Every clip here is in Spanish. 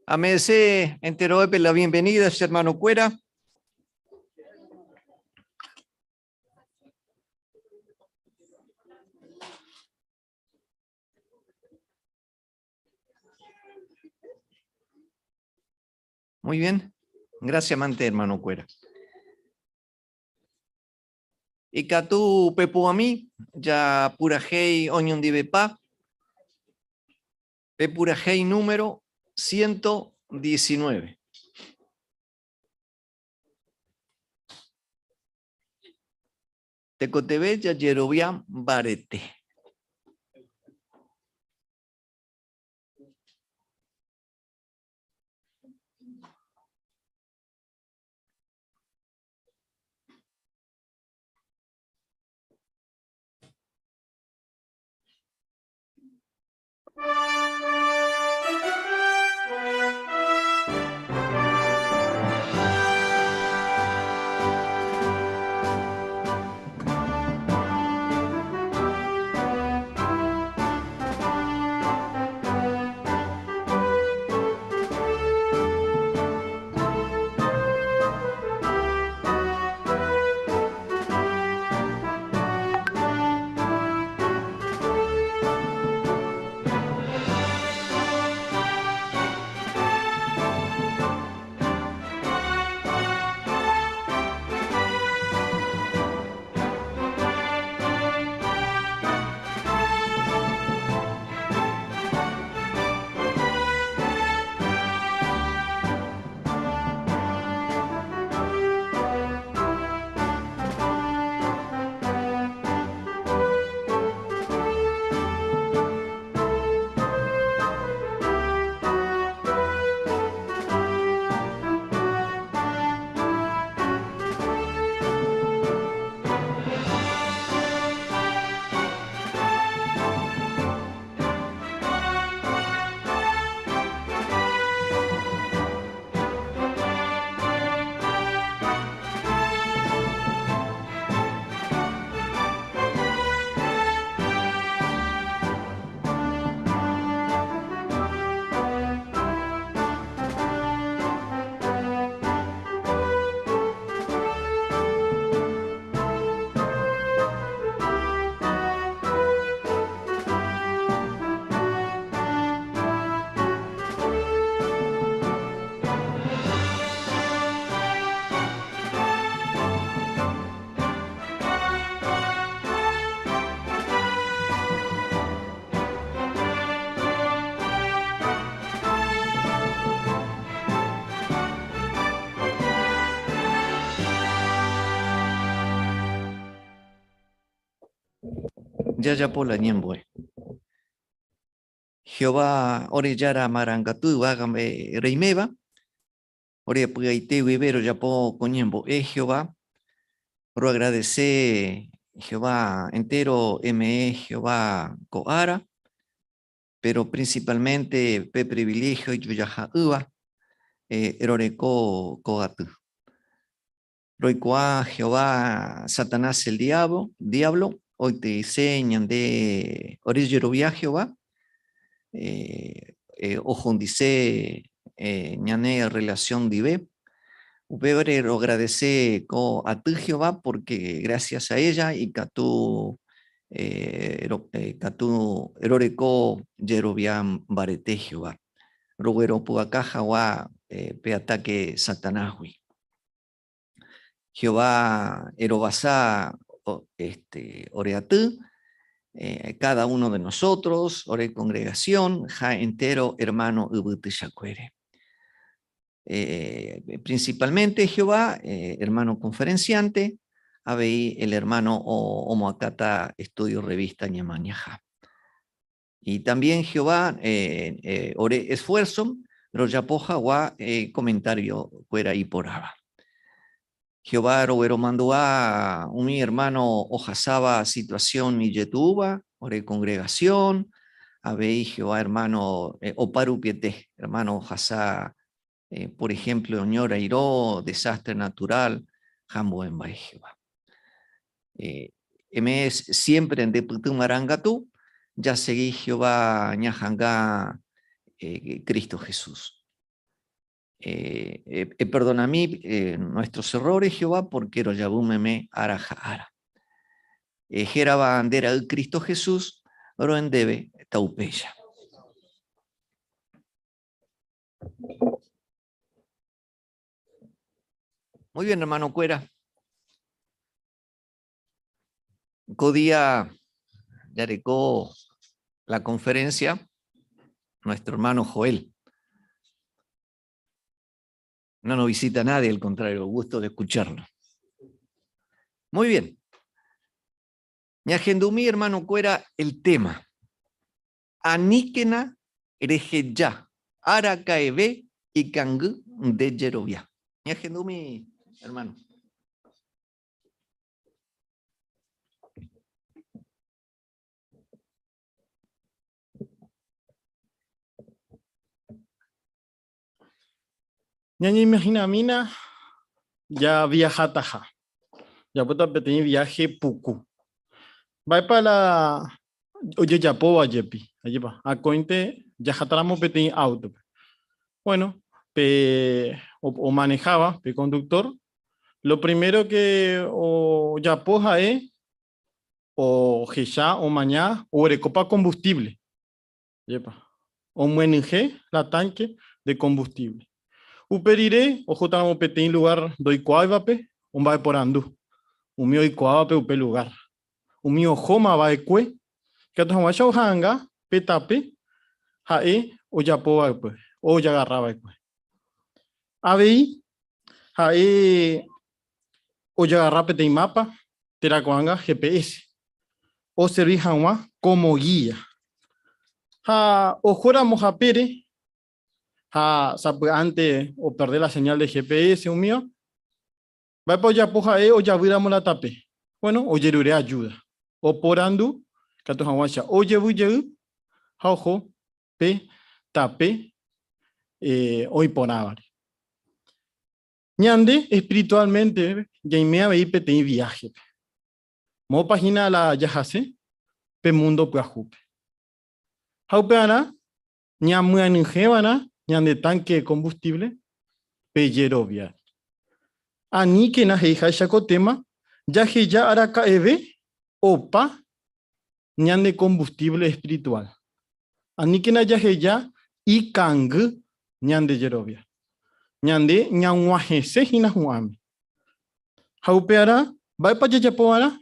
Amese entero la bienvenida, hermano Cuera. Muy bien. Gracias, Mante, hermano Cuera. Y Catu Pepu a mí, ya pura hey oñón de bepa. Pepura hey número 119. Tecotebe ya Yerobian Barete. Ya por la ñembue. Jehová orellara marangatu hágame reimeba. Ore pugaite vivero ya po coñembo. Jehová. Ro agradecer Jehová entero me Jehová coara. Pero principalmente pe privilegio y yuyaja uva. Eroreco coatu. Roicoa Jehová Satanás el diablo. Hoy te enseñan de Origero Jehová. Ojo dice ñane relación dive. Upebre lo agradece a ti, Jehová, porque gracias a ella y Catu Catu Eroreko Jerobiam Barete Jehová. Rogero Pugacaja wa Peataque Satanásui. Jehová Erobasá Oreatú, cada uno de nosotros, ore congregación, ja entero hermano Ubutishacuere. Principalmente Jehová, hermano conferenciante, Abei el hermano Omoacata Estudio Revista Ñamañaja. Y también Jehová, ore esfuerzo, Royapoja wa comentario fuera y por aba. Jehová Robero Mandua, mi hermano Ojasaba situación y yetuba, ore congregación, Abei Jehová hermano Oparupiete, hermano Ojasá, por ejemplo, Oñora Iró, desastre natural, Jambo en Jehová. Es siempre en Deputum Arangatu, ya seguí Jehová Ñajanga Cristo Jesús. Perdona a mí nuestros errores, Jehová, porque lo yabúmeme araja ara. Jera bandera el Cristo Jesús, oro en debe taupeya. Muy bien, hermano Cuera. Codía Yarecó la conferencia, nuestro hermano Joel. No nos visita nadie, al contrario, gusto de escucharlo. Muy bien. Ñagendumí, hermano Cuera, el tema. Aníquena erejeya, aracaebe y cangu de Yerovia. Ñagendumí, hermano. Ñaña imagina mina ya viajataja. Ya puta peteñi viaje puku. Va para la oye ya po ayepi. Allí va. A cointe ya jataramo peteñi auto. Bueno, o manejaba, pe conductor. Lo primero que o ya poja o jecha o mañana o recopa combustible. Yepa. O muenje la tanque de combustible. Uperire, ojo tamo peteñi lugar doi cuaivape, va por andu. Umio y cuavape upe lugar. Umio joma va ekue, que a tu hamacha hanga, petape, hae o ya poa ekue, o ya agarraba ekue. Abei, hae o ya agarra peteñi mapa, teracuanga GPS. O serví hanwa como guía. Ha ojora moja pere, ha sabe antes o perder la señal de GPS un mío. Va por ya poja o ya viramos la tape. Bueno, o yerure ayuda. O por andu, que tu hawacha, o yebu yebu, ojo, pe, tape, o iponabari. Ñande, espiritualmente, ya imea vei peteñi viaje. Mo página la yajase, pe mundo puajupe. Haupeana, ñamuan ingevana, ñande tanque de combustible, pe yerovia. Ani que na heija chacotema, ya que ya araca eve, opa, ñande combustible espiritual. Ani que na ya que ya y kang, ñande yerovia. Ñande ñanguajese hina juame. Haupeara, va pa yachapoara,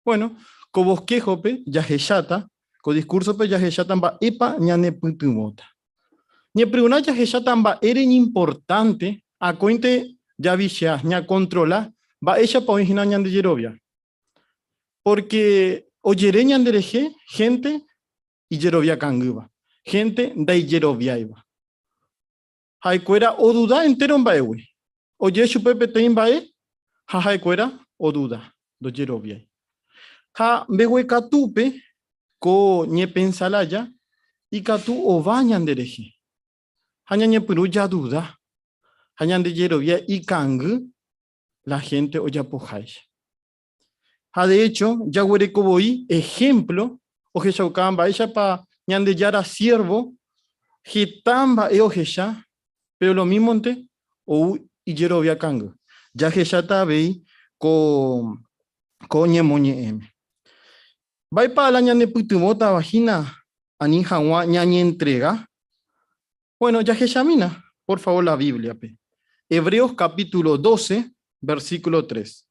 bueno, co bosquejope, ya chata, co discurso pe ya chata ba epa ñande putumota. Ñe preuna ya chata ba eren importante, a cointe ya vicia, ña controla, va ella pa originar ñande yerovia. Porque oyere ñandereje, gente y yerovia kanguba. Gente de yerovia iba. Haicuera o duda entero en baewe. Oye chupepe te imbae, ha haicuera o duda do yerovia. Ha bewe katupe ko ñe pensalaya y katu o va ñandereje. Ha ñe puru ya duda. Ha ñande yerovia y kang la gente o ya pojai. Ha de hecho, ya huere coboí, ejemplo, o que chaucamba, ella pa ñande yara siervo, gitamba e ojecha, pero lo mismo ante, o y Jerovia Kang. Ya que ya tabei con ñemoñe M. Vai para la ñane putumota vagina, ani hanwa ñañe entrega. Bueno, ya que Yamina, por favor la Biblia. Pe. Hebreos capítulo 12, versículo 3.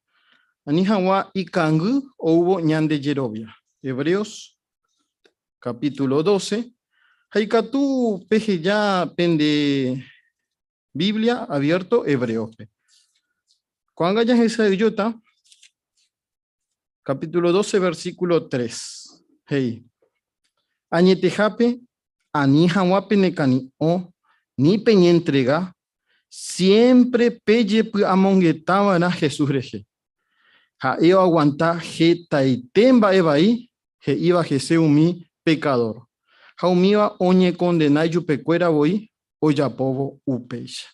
Ani hanwa y Kang o hubo ñande Jerovia. Hebreos capítulo 12. Haikatu peje ya pende Biblia abierto Hebreos. Cuando ya esa idiota, capítulo 12, versículo 3. Hey. Añetejape, ani hanwape nekani o, ni peñe entrega, siempre pelle amonguetaba na Jesús reje. Ha eo aguanta je taitemba ebai, je iba jese umi pecador. Ha umiva oñe condena yupecuera voy, o ya povo upeixa.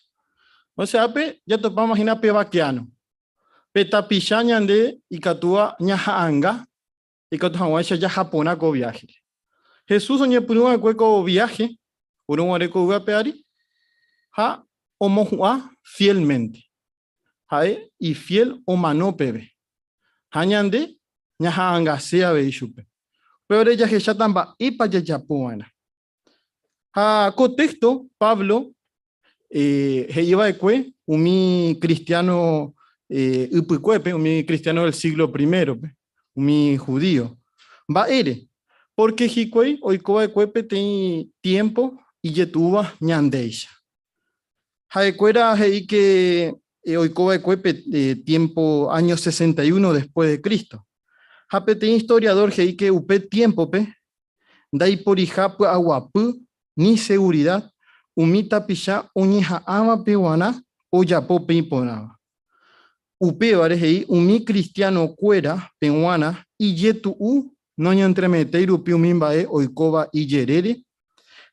O sea, ya te vamos a imaginar pebaquiano. Petapichañan de Ikatua ñajaanga, Ikatuahuacha ya japona co viaje. Jesús oñe punua cueco viaje, uruareco uapeari, ha omohua fielmente. Hae y fiel o manopebe. Hañande, ñajaanga sea beishupe. Pero ella que ya tamba y pa ya yapuana. Ha contexto, Pablo, he iba de cue, umi cristiano, upucuepe, umi cristiano del siglo I, umi judío. Va ere, porque hicuey, oikoa de cuepe, ten tiempo y yetuba ñandeisha. Haecuera, hei que oikoa de cuepe, tiempo, año 61 después de Cristo. Hape ten historiador, hei que upe tiempo, pe, dai por hijapu aguapu, ni seguridad, umita pisha uñija ama peruana o yapo peiponaba. Upe varejei umi cristiano cuera peruana y yetu no entremete irupi umimbae oikova y yerere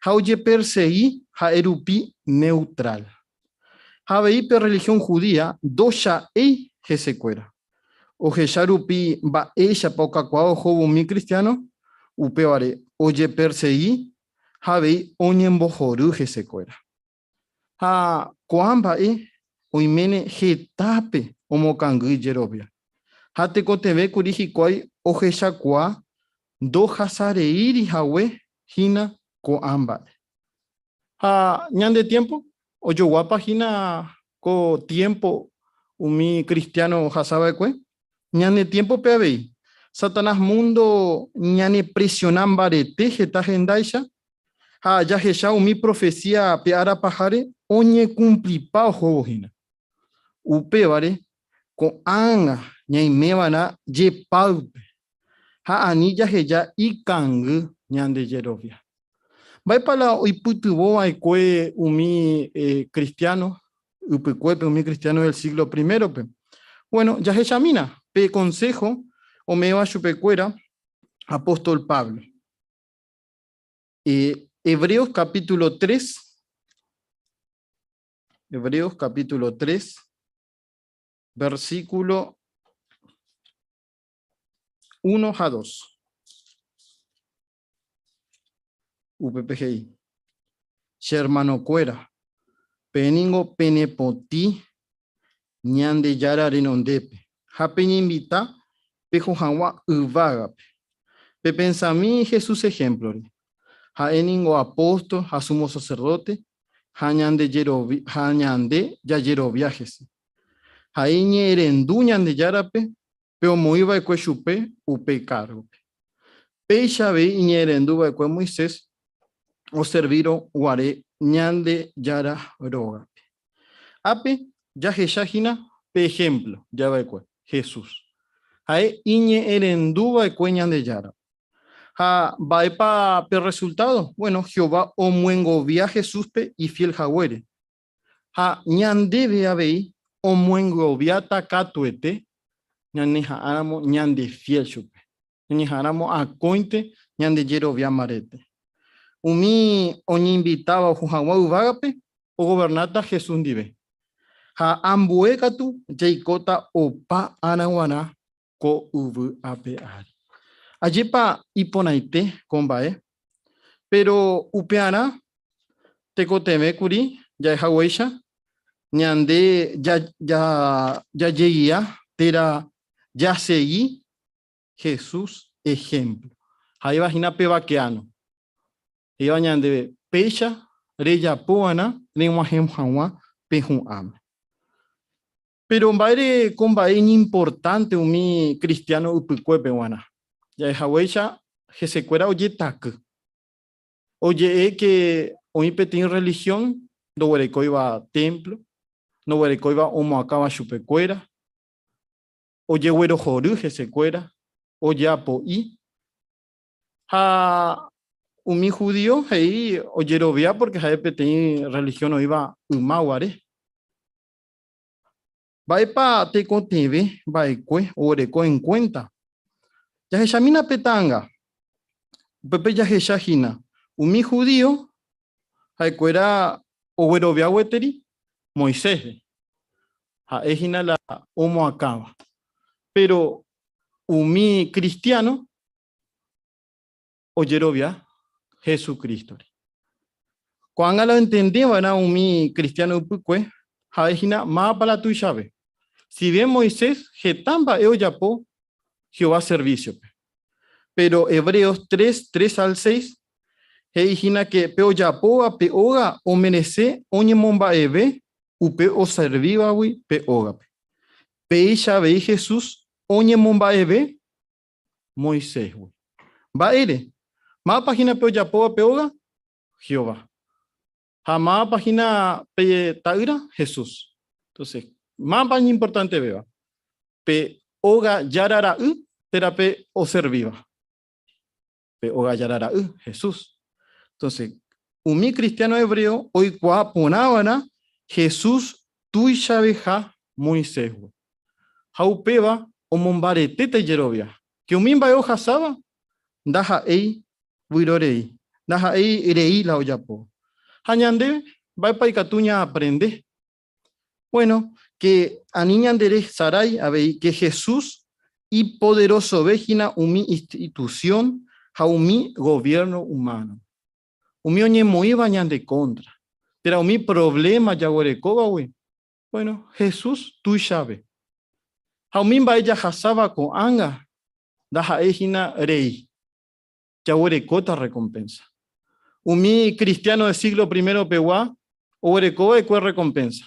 hauye persegui ha erupi neutral. Habei per religión judía dosha ei jesecuera. O jesharupi ba eisha poca cuao jobo mi cristiano upe vare oye persegui habei oñembojoru jesecuera. Ha cuamba oimene jetape omokangy Jerovia. Ha te koteve kuriji kuai ojechakua do hasareiri hawe hina koamba. Ha ñande tiempo oyo guapa hina ko tiempo umi cristiano hasabe kue. Ñande tiempo peabei. Satanás mundo ñane presionan barete jeta gendaisha. Ha ya jesha umi profecía peara pajare oñe cumplipao jovojina. Upe vare ko anga ñaimevana je paupe. Ha anilla heya ikang ñande Jerovia. Vai para oiputubo aikue umi cristiano, upecuepe umi cristiano del siglo I. Pe. Bueno, ya hechamina, pe consejo, o me va chupecuera, apóstol Pablo. Hebreos capítulo 3. Hebreos capítulo 3, versículo 1 a 2. UPPGI. Shermano cuera. Peningo penepoti. Ñande yara renondepe. Japeña invita. Pejo jawa uvagape. Pe pensami Jesús ejemplo. Ja eningo apóstol, ja sumo sacerdote. Jañande ya Jeroviajes. Jaeñe erenduñan de yarape. Pero moiba ekue chupe upe cargo. Peixa ve iñe erenduba ekue Moisés. O serviro guare ñande yara roga. Ape ya jeshajina pe ejemplo ya va Jesús. Hae iñe erenduba ekue ñande yara. Ha va per resultado. Bueno, Jehová o muengo via Jesús pe y fiel jaguere. Ha ñande veabei o muengo viata catuete ñande jaramo ñande fiel chupe. Ñande jaramo a cointe ñande yero via marete. Umi oñi invitaba o Jujawa uvagape o gobernata Jesús dive. Ha ambuecatu jaikota opa anaguana ko uvu apeari. Ayepa iponaite combae. Pero upeana tecoteme curi ya haweisha ñande ya lleguía, tera ya seguí Jesús ejemplo. Ahí va a pebaqueano. Iba ñande pecha, reya poana, lenguajem jawa, pejun am. Pero mbaere con baen importante mi cristiano upicue peruana. Ya es hawecha, que se cuera oye tak. Oye, que hoy petin religión, no huereco iba a templo, no huereco iba homo acaba chupecuera, oye huero joru que se cuera, oye apo y. Ha mi judío, ahí oye robia porque ha petin religión no iba umaguare. Vai pa te conteve, vai cue, oreco en cuenta. Ya se examina petanga, pepe ya se exagina. Mi judío, hay cuera owerovia weteri, Moisés. Ha ejina la homo acaba. Pero mi cristiano, oyerovia, Jesucristo. Cuando lo entendemos, era mi cristiano upukwe, ha ejina ma para tu llave. Si bien Moisés, getamba eoyapo, Jehová servicio. Pero Hebreos 3, 3 al 6, ejina que peoyapoa peoga o menece oñe momba ebe, upe o serviva wi peoga. Peisha ve Jesús, oñe momba ebe, Moisés. Va ere. Ma página peoyapoa peoga, Jehová. Jamás página pe taira, Jesús. Entonces, más página importante vea. Pe oga yarara terape o serviva. Pe oga yarara Jesús. Entonces, un cristiano hebreo hoy cuaponábana Jesús tuisha veja Moisés. Jaupeba o mombarete te yerovia. Que umimba hoja saba, daja ei buirorei. Daja ei rei la oyapo. Hañande, va para Icatuña a aprender. Bueno, que a niña de Saray, a ver, que Jesús y poderoso vejina umi institución, jaumi gobierno humano. Umi oñe muy bañan de contra. Pero umi problema ya huerecoba, güey. Bueno, Jesús, tú sabes. Jaumi va ella jasaba con anga, daja ejina rey. Ya huerecota recompensa. Umi cristiano del siglo I peguá, o huerecoba de recompensa.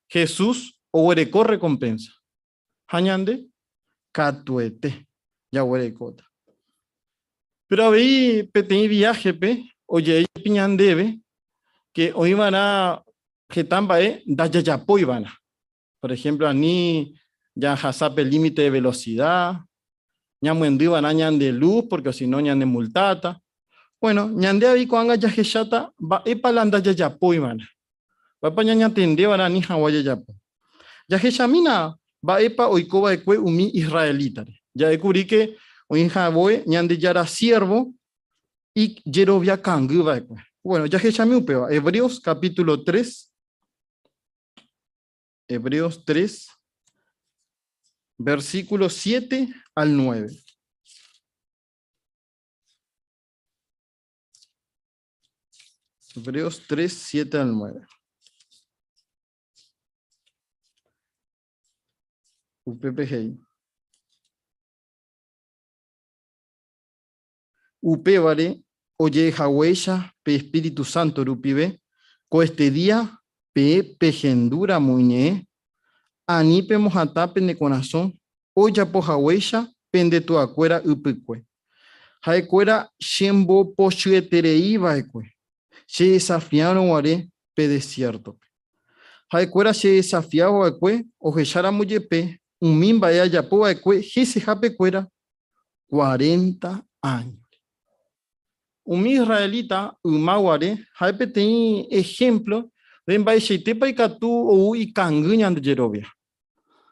Jesús o huereco recompensa. Hañande, catuete, ya huerecota. Pero ahí petení viaje, oye, piñandebe, que hoy van a, que tamba, da yayapo iban. Por ejemplo, ni ya hasape el límite de velocidad, ñamuendí van a ñande luz, porque si no ñande multata. Bueno, ñande ahí cuando ya jechata, va epalanda yayapo iban. Va pa ñaña tende van a ni hawaye yapo. Ya hechamina va epa oikoba ekwe umi israelita. Ya descubrí que hoy jaboe ñande yara siervo y yerovia kangu va ekwe. Bueno, ya hechami upeba. Hebreos capítulo 3. Hebreos 3, versículos 7 al 9. Hebreos 3, 7 al 9. UPPG. Upevare, oye Jahuesha, pe Espíritu Santo rupibe, co este día, pe pegendura muñe, anipe mojatape de corazón, oya po Jahuesha, pende tu acuera upicue. Jaecuera, shembo pochueterei vaecue. Se desafiaron guare, pe desierto. Jaecuera se desafiaba vaecue, ojechara muyepe, un mimba ya yapo vaecue, jese japecuera, 40 años. Un israelita, un maguare, hay tem ejemplo de embaixetepa y catu o y canguñan de Jerovia.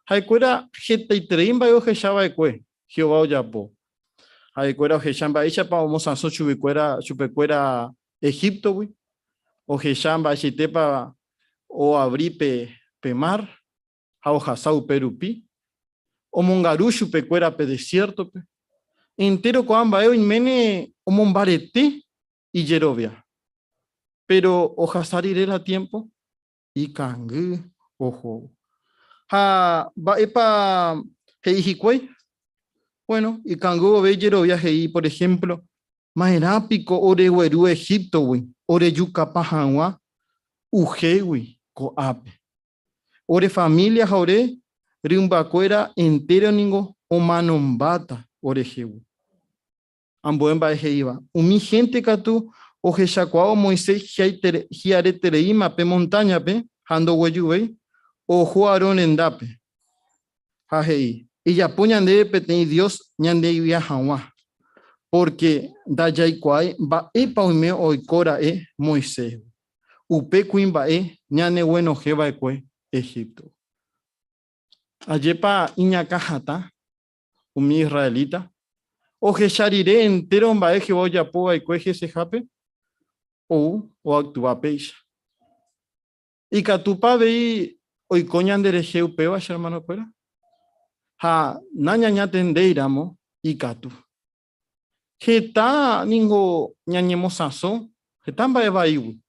Hay cuera jeta y treimba y ojechaba ekue, Jehová o yapo. Hay cuera ojechamba echa pa vamos a so chupecuera Egipto, güey. Ojechamba echetepa o abripe pemar, a ojasau perupi. O mongaru chupecuera pe desierto, pe. Entero coamba mene o mombarete y Jerovia. Pero ojasar iré a tiempo, ikangy ojo. Ha ba'épa he'i hikuái. Bueno, ikangy ove jerovia he'i, por ejemplo, ma'erãpiko oregueru Egiptogui, orejukapa hag̃ua uhégui ko'ápe. Ore familia ha ore rymbakuéra entero ningo omanombáta orehegui. Ambue mba'e he'íva. Umi gente katu ohechakuaa Moisés hi'aretereíma pe montañape ha ndoguejuvéi oho Aarón rendápe. Ha he'i, ijapo ñandéve peteĩ Dios ñandeivia hag̃ua, porque ndajaikuaái mba'épa oime oikóra'e Moisés. Upe kuimba'e ñaneguenohẽva'ekue Egipto. Ajépa iñakãhatã umi israelita ohecharire entero mba'e Jehová ojapova'ekue hesehápe ou oakyva péicha. Ikatúpa avei oiko ñanderehe upéva che hermanokuéra ha nañañatendéiramo ikatu. Heta ningo ñañemosãso, heta mba'e vaígui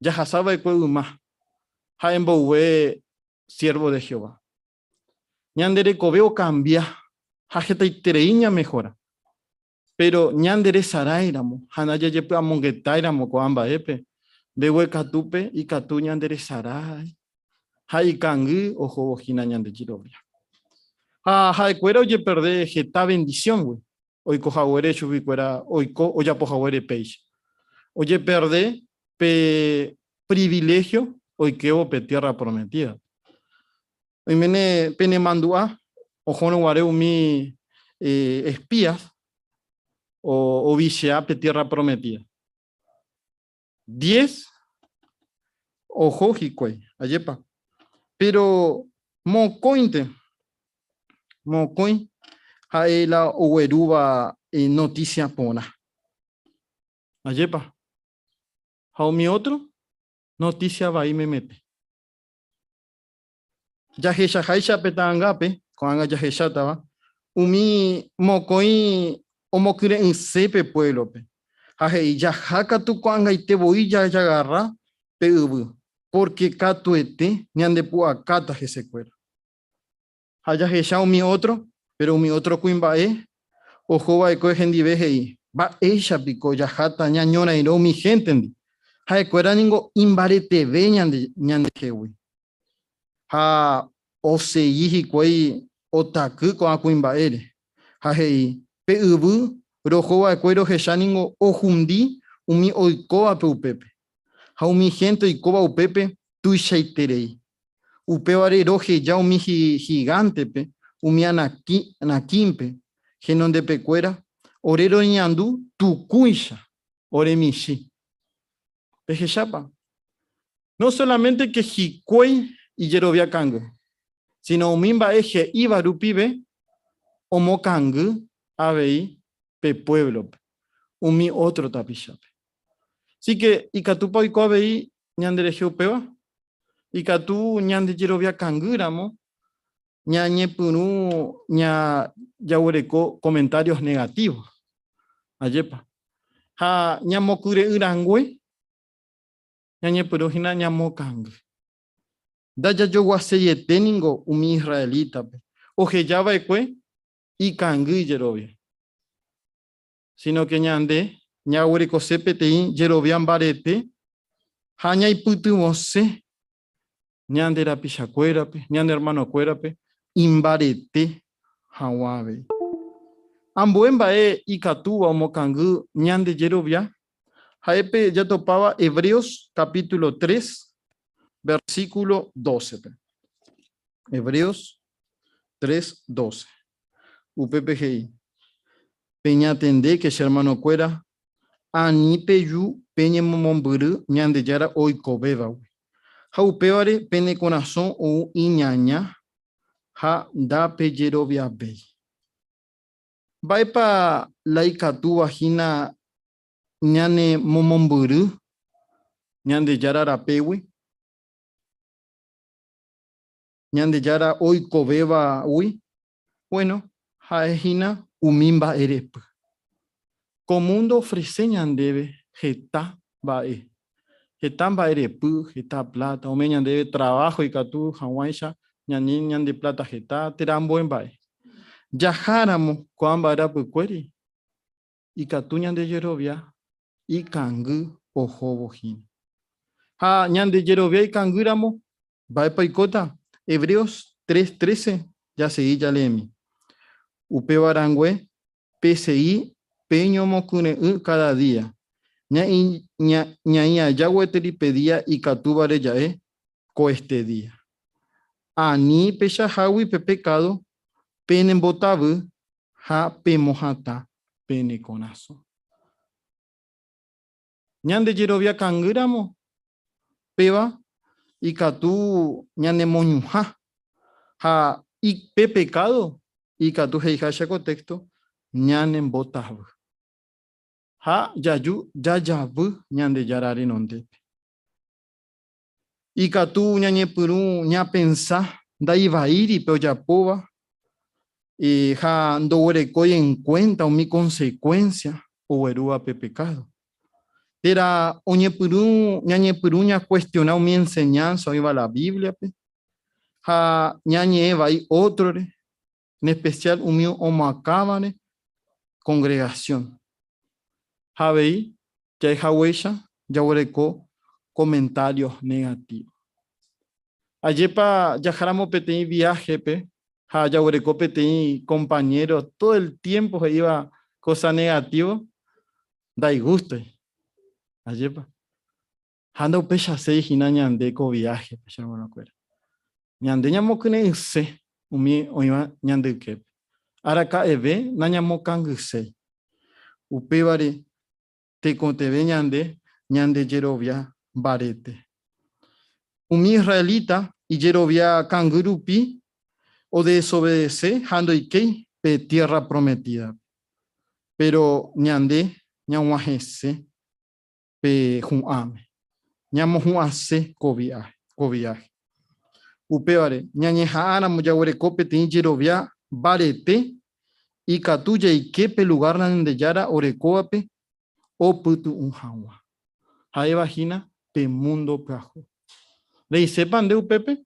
jahasava'ekue yma ha embouve siervo de Jehová. Ñanderekove ocambia ha hetaiterei ñamejora. Pero ñanderesaráiramo ha najajepy'amongetáiramo ko amba'épe mbeguekatúpe ikatu ñanderesarái ha ikangy ohovohína ñande jerovia. Ha ha'ekuéra ojeperde heta bendición oikohaguére chupikuéra oiko ojapohaguére péicha. Ojeperde pe privilegio oikevo pe tierra prometida. Oimene pene mandu'a ohorõguare umi espías o vichea pe tierra prometida. 10 ojo hikuái ajepa. Pero mokõinte mokõi ha'éla oguerúva noticia porã. Ajepa. Ha umi otro noticia vai memépe. Jahechaháicha petãngápe, ko'ág̃a jahechátava, umi mokõi omokyra'ysẽ pueblope. Ha he'i jahákatu ko'ag̃aitevoi jagarra pe yvy, porque katuete ñandepu'akáta hesekuéra. Ha jahecha umi otro, pero umi otro kuimba'e ohova'ekue hendive he'i mba'éichapiko jaháta ñañorãirõ umi géntendi. Ha'ekuéra ningo imbareteve ñandehegui. Ha osei hikuái otaky ko'ã kuimba'ére. Ha he'i pe yvy rohova'ekue rohecha ningo ohundi umi oikóvape upépe. Ha umi gente oikóva upépe tuichaiterei. Upévare roheja umi gigantepe, umi Anakínpe, henondepekuéra ore roñandu tukúicha ore michĩ. Pehechápa. No solamente que hikuái ijerovia kangy, sino umi mba'e he'íva rupive omokangy avei pe pueblope, umi otro tapichápe. Así que ikatúpa oiko avei ñanderehe upéva, ikatu ñandejerovia kangýramo ñañepyrũ jaguereko comentarios negativos. Ajépa. Ha ñamokyre'ỹrangue ñañepyrũhína ñamokangy. Ndajajoguasẽiete ningo umi israelitape ohejava'ekue ikangy jerovia. Sino que ñande ñaguerekose peteĩ jerovia mbarete ha ñaipytyvosẽ ñande rapichakuérape, ñande hermanokuérape imbarete hag̃uave. Ambue mba'e ikatúva omokangy ñande jerovia. Ha'épe jatopáva Hebreos capítulo 3, versículo 12. Hebreos 3, 12. Upépe he'i. Peñatende que hermanokuéra ani peju peñemomombyry ñandejára oikovévagui. Ha upévare pene corazón ou iñaña ha ndapejeroviavéi. Mba'épa la ikatúvahína ñane momombyry ñandejára rapégui, ñandejára oikovévagui. Bueno, ha'ehína umi mba'érepy. Ko mundo ofrece ñandéve heta mba'e. Hetamba erepu, heta plata, o meñan debe trabajo y catu, hawaisha, ñan de plata heta, teran buen bae. Yajáramo, cuamba era puqueri, y catuñan de Yerovia, y cangu, ojo bojin. Ha, ñan de Yerovia y canguramo, bae paicota, Hebreos 3:13, ya seguí, ya leemi. Upe barangüe, PCI, peño mocune cada día. Ñaía yahueteri pedía y catúbare yae co este día. Ani pecha hawi pe pecado, pene botabu, ha pemojata, pene conazo. Ñande yerovia canguramo, peba, y catú ñane moñuja, ha y pe pecado, y catú heijasha contexto, ñane botabu. Ha yayu yayabu ñande yarari nonde. Y catu ñañe puru ña pensa da iba iri pero ya pova y ja ndo coy en cuenta mi consecuencia o erúa pe pecado. Era oñe puru ña cuestionado mi enseñanza iba la Biblia pe. Ja ñañe eva y otro en especial un mío omacabane congregación. Javei ya jahuesha ya oreco comentarios negativos. Ayepa yajaramo petei viaje pe, ha yahuereco petei compañeros, todo el tiempo se iba cosa negativa, da gusto. Ayepa. Handa upecha se hina ñande co viaje, pecha bueno cuera. Ñande ñamo kune se, umi oiva ñande que. Araka eve, nañamo kanguse. Upebare te conteve ñande yerovia barete. Umi israelita y yerovia cangurupi o desobedece hando ikei pe tierra prometida. Pero ñande ñahuajese pe juame. Ñamo juase coviaje. Upevare ñañeja ana moyahuereco pe tin yerovia barete y catuya y kepe lugar de yara orecoape o putu un jawa. Jae vagina pe mundo plajo. ¿Le sepan de upepe?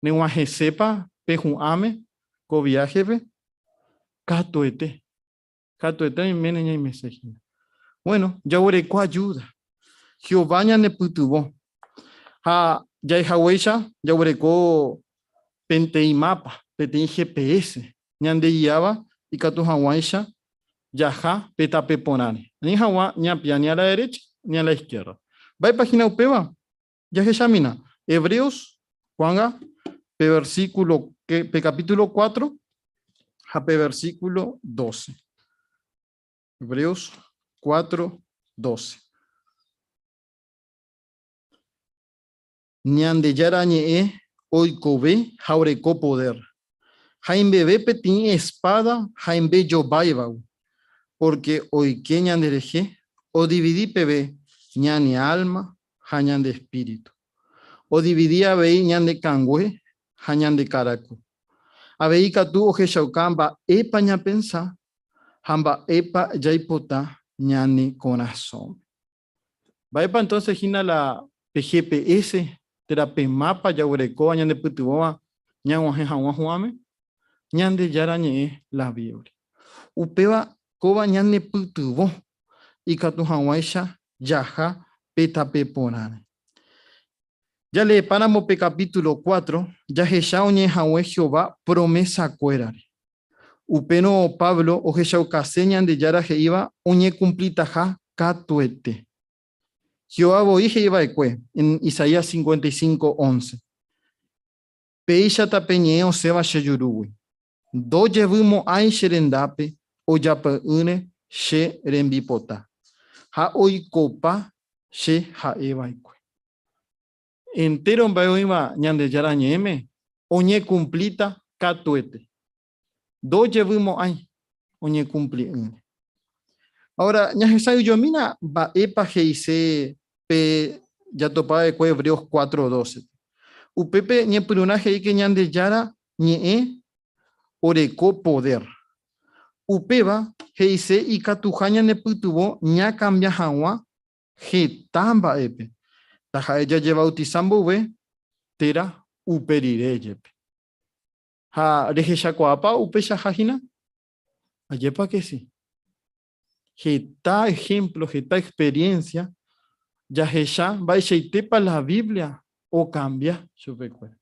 ¿Ne guaje sepa pe juame co viaje pe? Catoete y meneña y mesejina. Bueno, ya oreco ayuda. Jehová ya ne putubo. Ha ya jahuecha ya oreco pente y mapa, pente GPS. Ñande guiaba y catu jahuecha ya ja peta peponane. Ni jawa ni a pia ni a la derecha ni a la izquierda. Va a página upeba. Ya que examina. Hebreos, Juanga, pe versículo, pe capítulo 4, a pe versículo 12. Hebreos 4, 12. Ñande yarañe oikobe jaureco poder. Jaime be petin espada, jaime yo baibau. Porque hoy que ñande deje, o dividí pebe, ñane alma, jañan de espíritu. O dividía veí ñan de cangüe, jañan de caracu. A veí catu o jeshaucamba, epa ña pensa, jamba epa yaipota, ñane corazón. Va epa entonces gina la PGPS, terape mapa, ya ureco, ñan de putuboa, ñan guaje juame, ñan de yarañe la Biblia. Upeba coba ñan de putubo, y catu jawaisha, yaja, petape ponane. Ya le páramo pe capítulo 4, ya Jeshao ñe Jahwe Jehová promesa cuerare. Upeno Pablo o Jeshao caseñan de yara je iba oñe cumplita ja catuete. Jehová boije iba ekue en Isaías 55:11. Peisha tapeñeo seba sheyurui. Do llevimo ay sherendape o yapa une she rembipota. Ha oikopa she ha eba ekue. Entero bayoima ñande yarañeme oñe cumplita catuete. Do llevimo ay oñe cumpli. Ahora ñajesayo yo mina ba epa geise pe ya topa de Hebreos 4:12. Upepe ñe purunaje y que ñande yara ñe oreco poder. Upeba geise y catujaña ne putubo ña cambia jawa Getamba epe. Taja ella lleva bautizando ve. Tera uperire yepe. Ha rejesha coapa upesha jajina. Ayepa que sí. Geta ejemplo, geta experiencia. Ya jesha va a para la Biblia o cambia su recuerdo.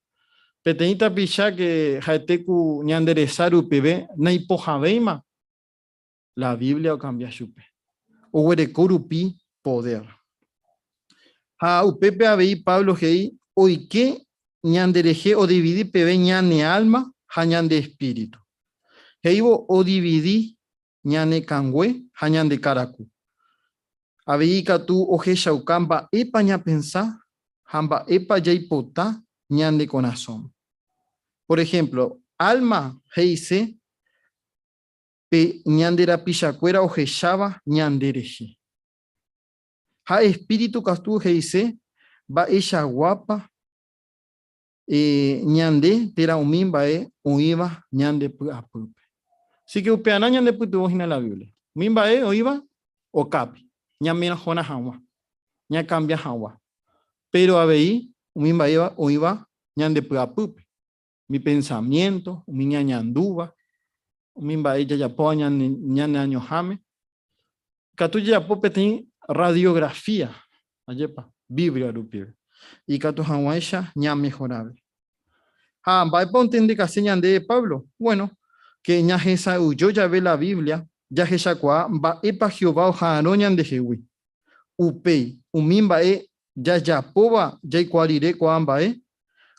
Petenita picha que jaeteku ñanderezar upebe naipojaveima. La Biblia o cambia chupe. O huerecorupi poder. Ha upepe abei Pablo gei oike ñandereje o dividi pebe ñane alma ha ñande espíritu. Heibo o dividi ñane cangüe ha ñande caracu. Abei katu oje shaukamba epa ña pensa hamba epa yaipota ñande corazón. Por ejemplo, alma heise pe ñandera pishacuera o jeshaba ñandereje. Ha espíritu castu heise va ella guapa ñande tera umimba oiva ñande apupe. Así que upeana ñande putu en la Biblia. Mimba oiva o capi. Ñamina jona hawa. Ña cambia hawa. Pero abei umimba oiva ñande apupe. Mi pensamiento, mi ñañanduva, umimba ella ya po ñane año jame. Catu ya po peti radiografía. Ayepa, Biblia rupir. Y Cato Hawaisha ya mejorable. Ah, va a entender que señan de Pablo. Bueno, que ya esa yo ya ve la Biblia, ya esa qua va epa Jehová o haroñan de Jehui. Upei, umimba ya pova, ya cuarire coamba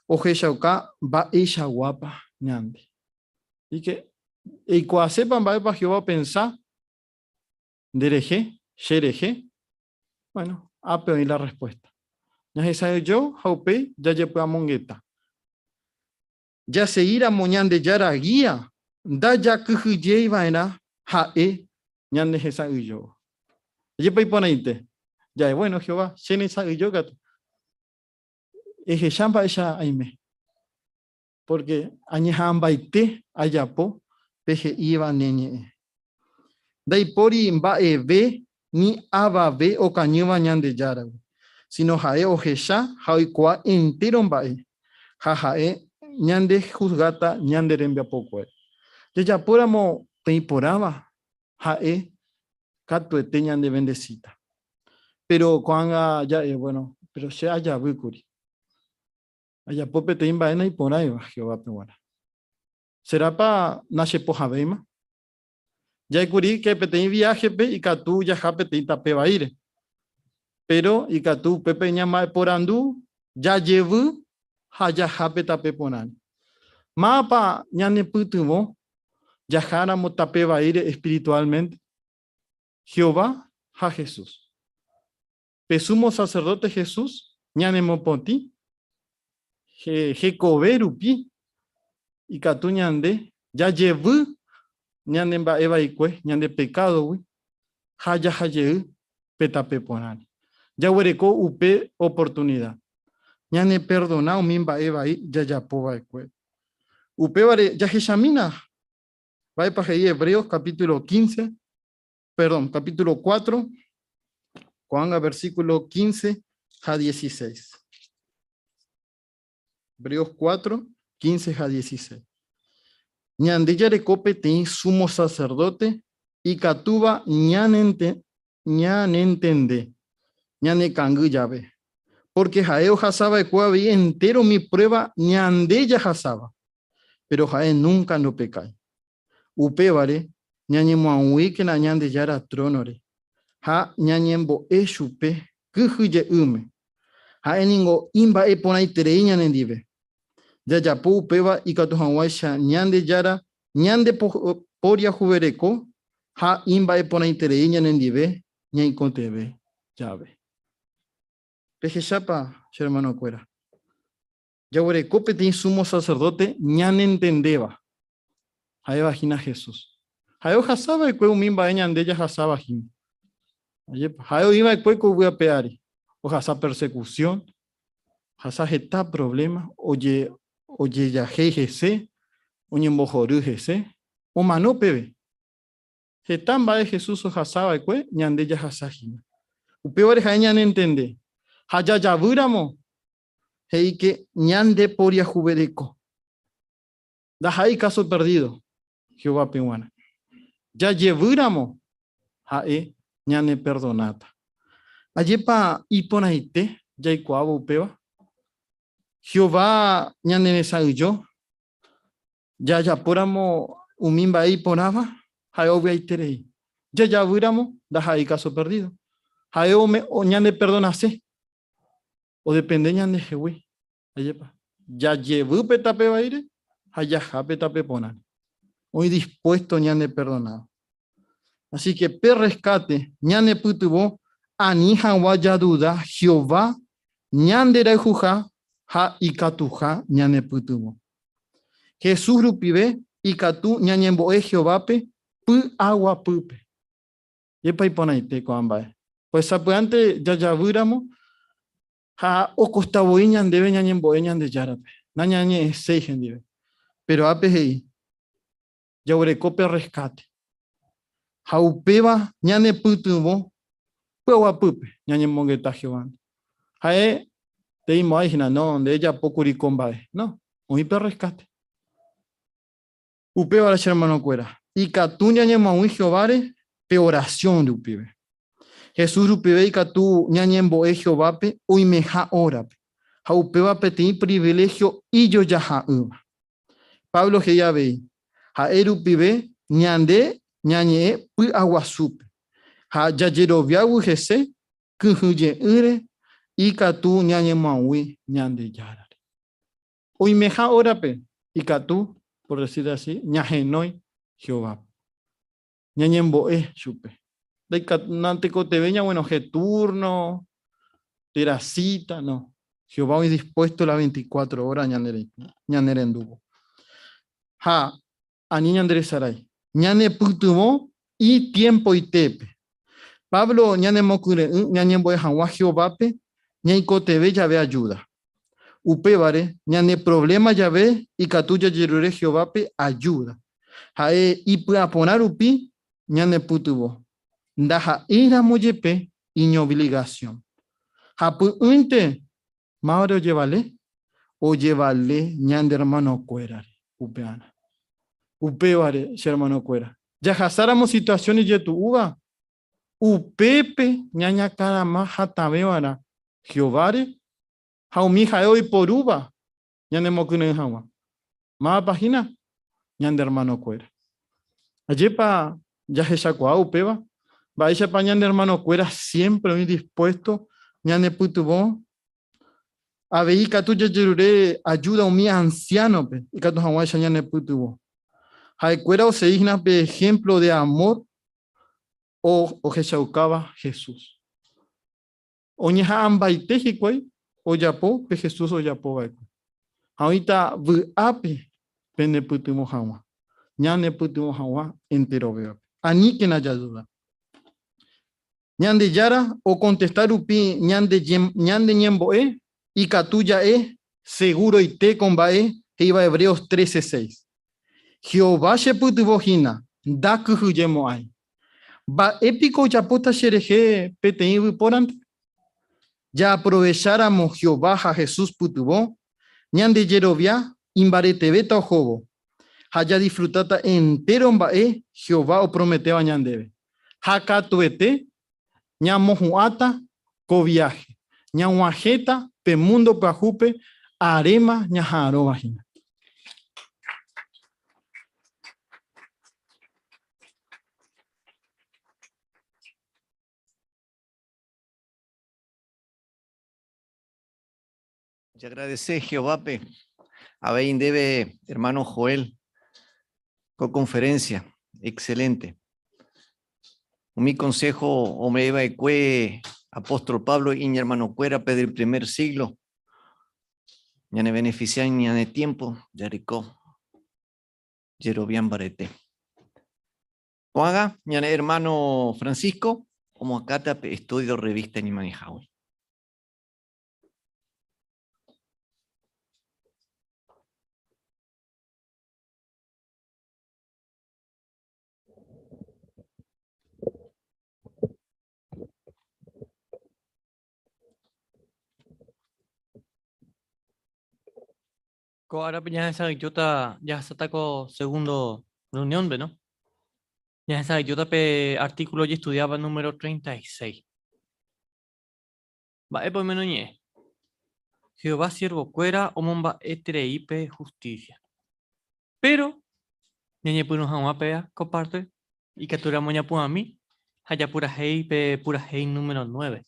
o jesauka va ella guapa ñande. Y que y cua sepan va epa Jehová pensar dereje, xereje. Bueno, pero y la respuesta. Ya esa yo, haupei, ya lleva mongueta. Ya se irá moñande yara guía. Da ya kuhuje vaina hae ñande esa yo. Ya pa poneite. Ya bueno, Jehová, shene esa yo gato. Eje chamba esa aime. Porque añejamba ite ayapo peje iba neñe. Dai pori mba ve ni aba ve o cañuva ñande yara. Sino jae o jesha haikua entero mbae. Jajae ñande juzgata ñande rembia poco. Ya póramo temporaba jae catuete ñande bendecita. Pero cuando ya bueno, pero se haya bucuri. Allá pope te imba y por ahí Jehová peguara. ¿Será pa nace poja beima? Ya curi que pete viaje pe y catu ya jape te tape baire. Pero y catu pepe ñama por andu ya llevu haya jape tape ponan. Mapa ñane putumo ya jaramo tape baire espiritualmente. Jehová a Jesús. Pesumo sacerdote Jesús ñane mopoti. Jecoverupi y catu ñande ya llevu ñande mba eva ikue ñande pecado wi haya haye petape ponani ya huereco upe oportunidad ñande perdona mimba eva y ya ya pova ikue upe vare ya jeshamina va para Hebreos capítulo 15 perdón capítulo 4 cuanga versículo 15 a 16 Hebreos 4 15 a 16 ñande ya recope te sumo sacerdote y catuba ñan entende ñane cangu llave porque jaeo jasaba y cuavi entero mi prueba ñande ya jasaba pero jae nunca no pecai upe vare ñañe muaui que na ñande ya era tronore ha ñañembo eshupe kujuye ume jae ningo imba e ponai tereiña nendive ya ya pu peba y catu hawaisha ñande yara ñande poria juvereco ha imba e pona intereiña nendive ñai contebe llave peje chapa hermano cuera ya huereco peti sumo sacerdote ñan entendeba ha vagina Jesús ha jasaba y cueu mimba ñande ya jasaba jim ha iba y cueu voy a peari o jasa persecución jasa jeta problema oye ya GGC, oye mojoru GC, o mano pebe. Jetamba de Jesús o jasaba y ñande ya jasajina. Upeore jaeñan entende. Haya yavíramo. Hei que ñande poria jubereco. Da hay caso perdido. Jehová pehuana. Ya llevíramo. Hae ñane perdonata. Ayepa iponaite. Ya ikuabo upeva. Jehová ñane nesayuyo. Ya yapóramo umimba iponava. Hae obviaiterei. Ya yavíramo. Da hay caso perdido. Hae o ñane perdonase. O depende ñande jehui. Ayepa. Ya llevú petape baire. Haya petape ponan. Hoy dispuesto ñane perdonado. Así que rescate, ñane putubo, anija waya duda, Jehová, ñande rejuja, ha ikatuja, ñane putubo. Jesús rupibe, ikatu, ñane mboe Jehovape, pu agua pupe. Yepa iponaite coambae. Pues antes ya yavíramo, ha o costavoy ñandebe ñane mboe ñande yarape. Na ñane seigen dive. Pero apehei, ya urecope rescate. Haupeba ñane putubo, puewa pupe, ñane mongueta Jehová. Hae, te imagina, no, de ella pocuri combae. No, un rescate. Upeba la hermano cuera. Y catu ñane maui Jehovare, pe oración de upibe. Jesús upibe y catu ñane mboe Jehovape, uimeja orape. Haupeba peti privilegio y yo ya uba. Pablo que ya ve. Haerupibe ñande ñañe pu aguasupe. Ha yayeroviagu jese, kuhuye ure, y katu ñañe maui ñande yarare. Uimeja orape, y katu, por decir así, ñajenoi Jehová. Ñañe mboe chupe. De nante cotebeña, bueno, je turno, teracita, no. Jehová hoy dispuesto las 24 horas ñanere enduvo. Ha, a niña Andrés Saray. Ñane putumo y tiempo y tepe. Pablo ñane mokure ñane boe hanwa Jehovape ñai kotebe ya ve ayuda. Upevare ñane problema ya ve y katuya yerure Jehovape ayuda. Hae y aponar upi ñane putubo. Ndaja ira moyepe y obligación. Hapu unte mauro llevale o llevale ñande hermano cuerare. Upeana. Upevare hermano cuera. Ya hasáramos situaciones de tu uva. Upepe ñaña carama hatabevara Jehovare haumi haoi por uva ñane mokune hawa más página ñande hermano cuera ayepa ya heshakua upeva vaisha pa ñande hermano cuera siempre muy dispuesto ñane putubo avei katu yerure ayuda umi anciano pe y katu hawa ñane putubo hay cuera o se digna pe ejemplo de amor o Jesaucaba Jesús. Oñeja ambaite hikwai, o yapo, pe Jesús o yapo baiko. Ahorita vuape, pene putumo hawa. Ñane putumo hawa, entero veo. Ani que naya duda. Ñande yara, o contestar upi, ñande ñemboe, y catuya seguro y te combae, que iba Hebreos 13:6. Jehová se putubo hina, da kujuyemo ay. Va épico ya puta xereje PTI porant. Ya aprovecháramos Jehová a Jesús putubo. Ñande yerovia imbarete beta jobo. Haya disfrutata entero mbae Jehová o prometeba ñandebe. Haka tuete ñamojuata co viaje. Ñahuajeta pe mundo pajupe arema ñajaro vagina. Te agradece Jehová, a Bein debe, hermano Joel, co-conferencia, excelente. Mi consejo, o me iba a apóstol Pablo y mi hermano Cuera, del primer siglo, ya ne benefician ya de tiempo, Jericó, Jerobián Barete. O haga, ya ne hermano Francisco, como acá te estudio revista ni manejado. Ahora ya esa idiota ya se atacó segundo reunión, ¿ve, no? Ya esa idiota pe artículo y estudiaba número 36. Va, pues menos ñe. Jehová siervo cuera o momba etreipe justicia. Pero, ñe puno jamás pea, comparte, y captura moña a mí, haya pura hei número 9.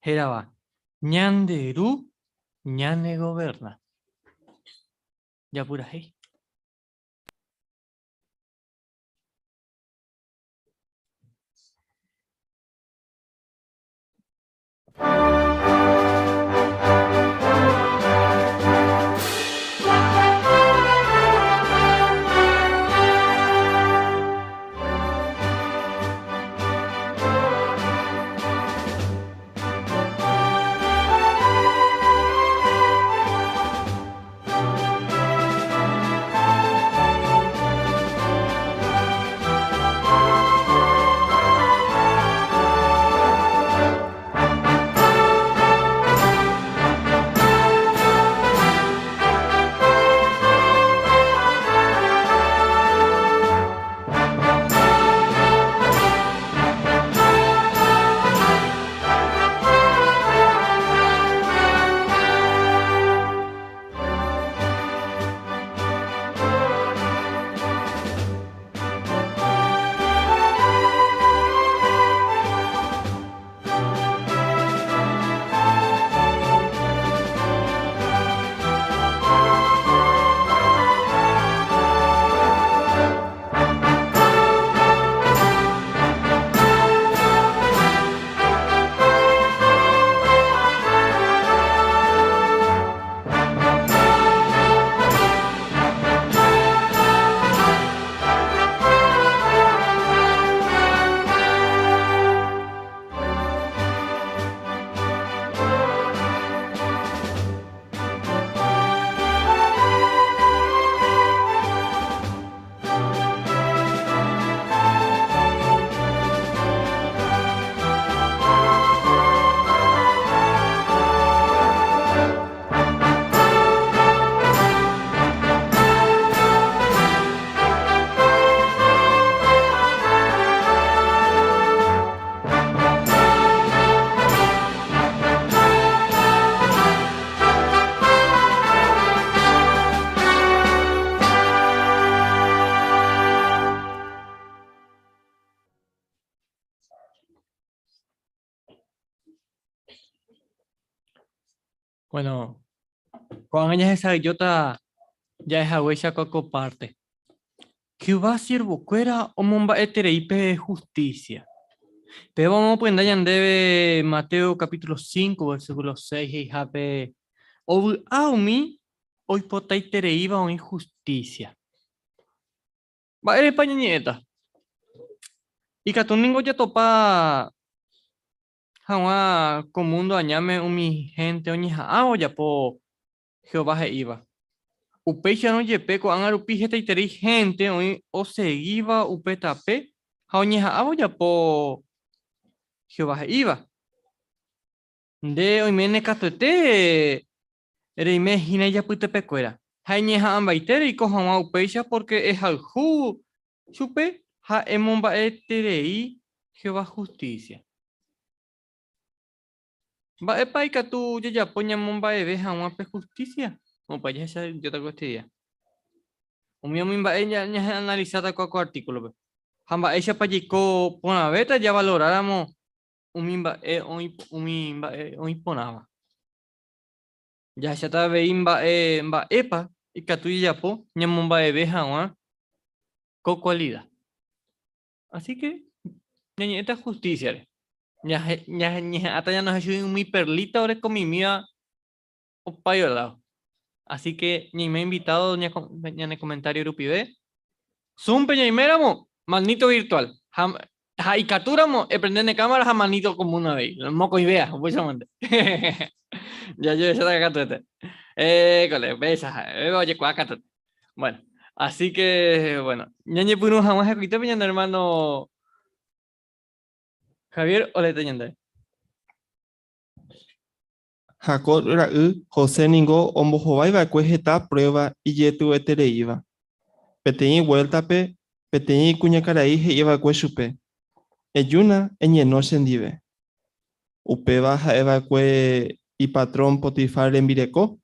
Era va, ñanderu, ñane goberna. Ya pura hei. Bueno, cuando ella esa idiota ya es agüeya coco parte. Jehová siervo cuera o momba etreipe justicia. Pero vamos a poner ya en debe Mateo capítulo 5, versículo 6 y jape. O aumi hoy potai tereiva o injusticia. Va, eres paññeta. Y que tú ningo ya topa jawa comundo añame mi gente oñija o ya po Jehová je iba. Upeixa no yepe ko angarupi jeta iteri gente o seguiva upetape jaoñeja avo ya po Jehová je iba. De oimene katuete reime hina ya putepecuera. Jañeja ambaitere y coja upeixa porque es alju chupe ha emomba eterei Jehová justicia. Va epa y tu ya poña momba eve pe justicia. No pa ya yo te cueste día. O mío mimba ella ya analizada con artículo. Pe. Hamba ella pa jico pona beta ya valoráramos un mimba un mimba un ponaba. Ya se ta ve imba mba epa y catu ya po ñamomba eve jawa con cualidad. Así que esta justicia. Ya hasta ya nos ha hecho mi perlita ahora con mi mía o payo. Así que ni me ha invitado ni en el comentario Rupibe. Zoom peña y méramo, manito virtual. Y capturamos, prender de cámara a manito como una vez. Moco y vea, voy a mandar. Ya yo ya acá todo. Cole, besas, oye, cuaca. Bueno, así que, bueno, ñañe puno jamás escuché peña hermano Javier o le teñende. Jacob José ningo ombohovái vaikue heta prueba ijetuetereíva. Peteĩ vueltape, peteĩ kuñakarai he'iva'ekue chupe. Ejúna eñeno chendive. Upéva ha'eva'ekue ipatrón Potifar rembireko.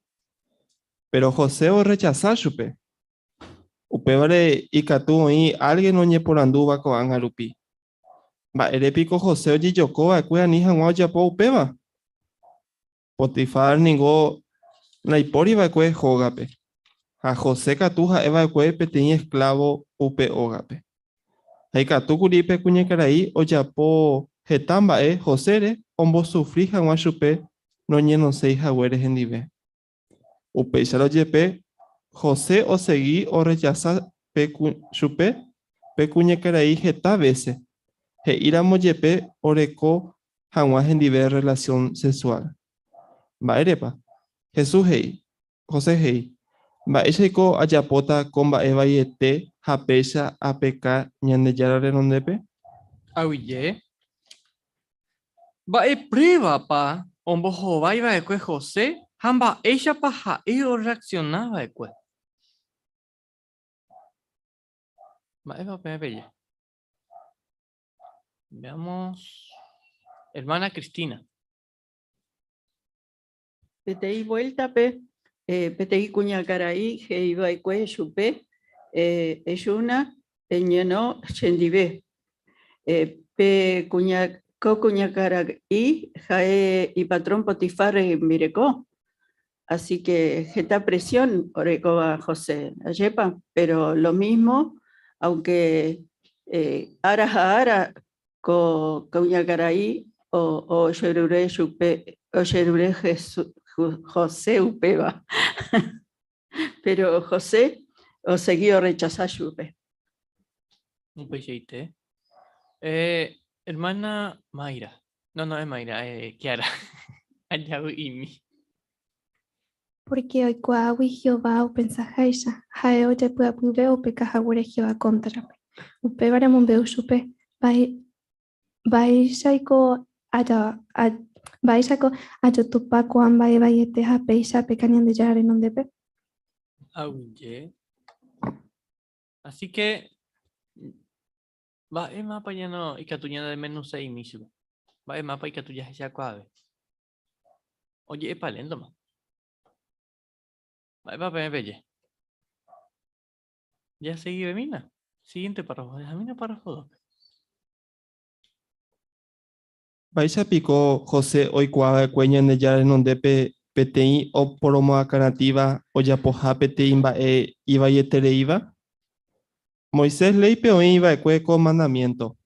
Pero José rechaza chupe. Upévare ikatu oĩ alguien oñeporandúva ko'ág̃a rupi. Mba'érepiko José ojejokóva'ekue ani hag̃ua ojapo upéva. Potifar ningo naipóriva'ekue hógape. Ha José katu ha'eva'ekue peteĩ esclavo upe ógape. Ha ikatukuri pe kuñakarai ojapo heta mba'e Josére ombosufri hag̃ua chupe noñenosẽihaguére hendive. Upéicharõ jepe José osegui orechaza chupe pe kuñakarai heta veces. He'íramo jepe oreko hag̃ua hendive relación sexual. Mba'érepa. Jesús he'i. José he'i. Mba'éichaiko ajapóta ko mba'e vaiete ha péicha apeka Ñandejára renondépe. Aguyje. Mba'éprévapa ombohovaiva'ekue José ha mba'éichapa ha'e oreaccionava'ekue. Mba'épa peje. Veamos. Hermana Cristina. Peteĩ vueltape, peteĩ kuñakarai he'iva'ekue chupe, ejúna eñeno chendive. Pe kuñakarai ha'e ipatrón Potifar rembireko. Así que heta presión orekóva José ayepa, pero lo mismo, aunque ara ha'ára kuñakarai o cherure chupe o cherure José upéva. Pero José o seguió rechazar chupe. Un peixeite. Hermana Mayra. No es Mayra, Kiara. Allá Imi. Porque oikuaágui Jehová upensaháicha ha'e ojepy'apyve upe kahaguére Jehová contrape. Upévare omombeu chupe mba'éichako ajotupa ko'ã mba'e vaiete ha péicha pe Ñandejára renondépe. Auye. Así que va mapa ya no ikatuña de menos 6 misu. Va mapa ikatuña ya cuave. Oye, es palendo más. Va me belle. Ya seguí Bemina. Siguiente párrafo. Déjame párrafo 2. Mba'éichapiko José oikuaava'ekue Ñandejára renondépe peteĩ oporomoakaratĩva ojapoha peteĩ mba'e ivaietereíva. Moisés léipe oĩ iva'ekue ko mandamiento.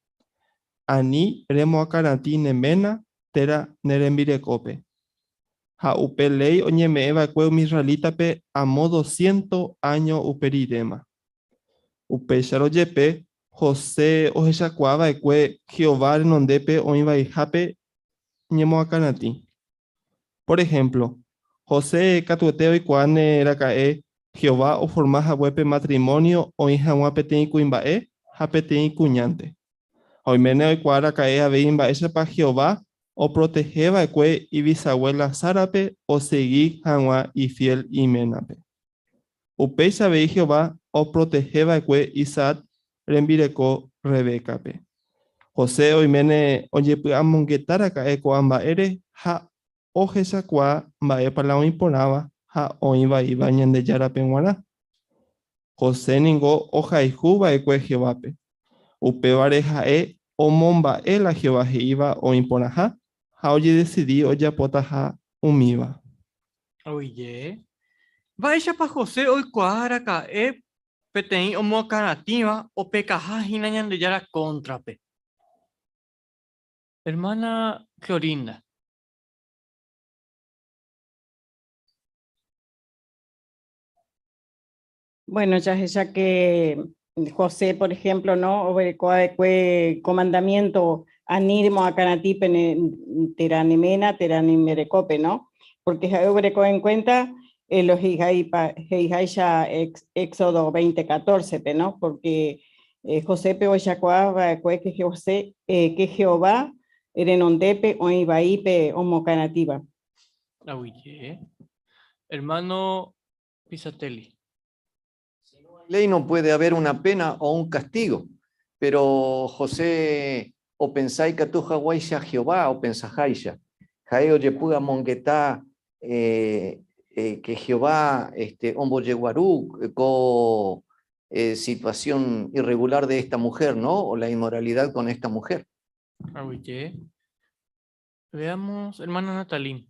Ani remoakaratĩ neména térã nerembirekópe. Ha upe ley oñeme'ẽva'ekue umi Israelítape amo 200 años uperirẽma. Upéicharõ jepe José ohechakuaava'ekue Jehová renondépe oĩvaihápe ñemoakaratĩ. Por ejemplo, José katuete oikuaa neraka'e Jehová oforma haguépe matrimonio oĩ hag̃ua peteĩ kuimba'e ha peteĩ kuñánte. Oiméne oikuaaraka'e avei mba'éichapa Jehová oprotegeva'ekue ibisabuela Sárape osegui hag̃ua ifiel iménape. Upéicha avei Jehová oprotegeva'ekue Isaac rembireko Rebécape. José oiméne ojepy'amongetáraka'e ko amba'ére ha ohechakuaa mba'épa la oĩporãva ha oĩvaíva Ñandejárape g̃uarã. José ningo ohayhuva'ekue Jehovápe. Upévare ha'e omomba'e la Jehová he'íva oĩporãha ha ojedecidi ojapótaha umíva. Oye. Mba'éichapa José oikuaaraka'e peteĩ omoakaratĩva opekaháhína Ñandejára contrape. Hermana Clorinda. Bueno, ya que José, por ejemplo, ¿no? Oberecoaecue comandamiento animo a canatipe teranemena, teranimerecope, ¿no? Porque obereco en cuenta los hijaisha Éxodo 20:14, ¿no? Porque José pe oyacoa que José que Jehová renondepe o ibaipe homo canativa. Ahuye. Hermano Pisatelli. Ley no puede haber una pena o un castigo, pero José o pensáis que tu Hawái Jehová o pensajaisha, Jaeo Yepuga Monguetá, que Jehová, Ombo Yeguarú, con situación irregular de esta mujer, ¿no? O la inmoralidad con esta mujer. Ahuye. Veamos, hermana Natalín.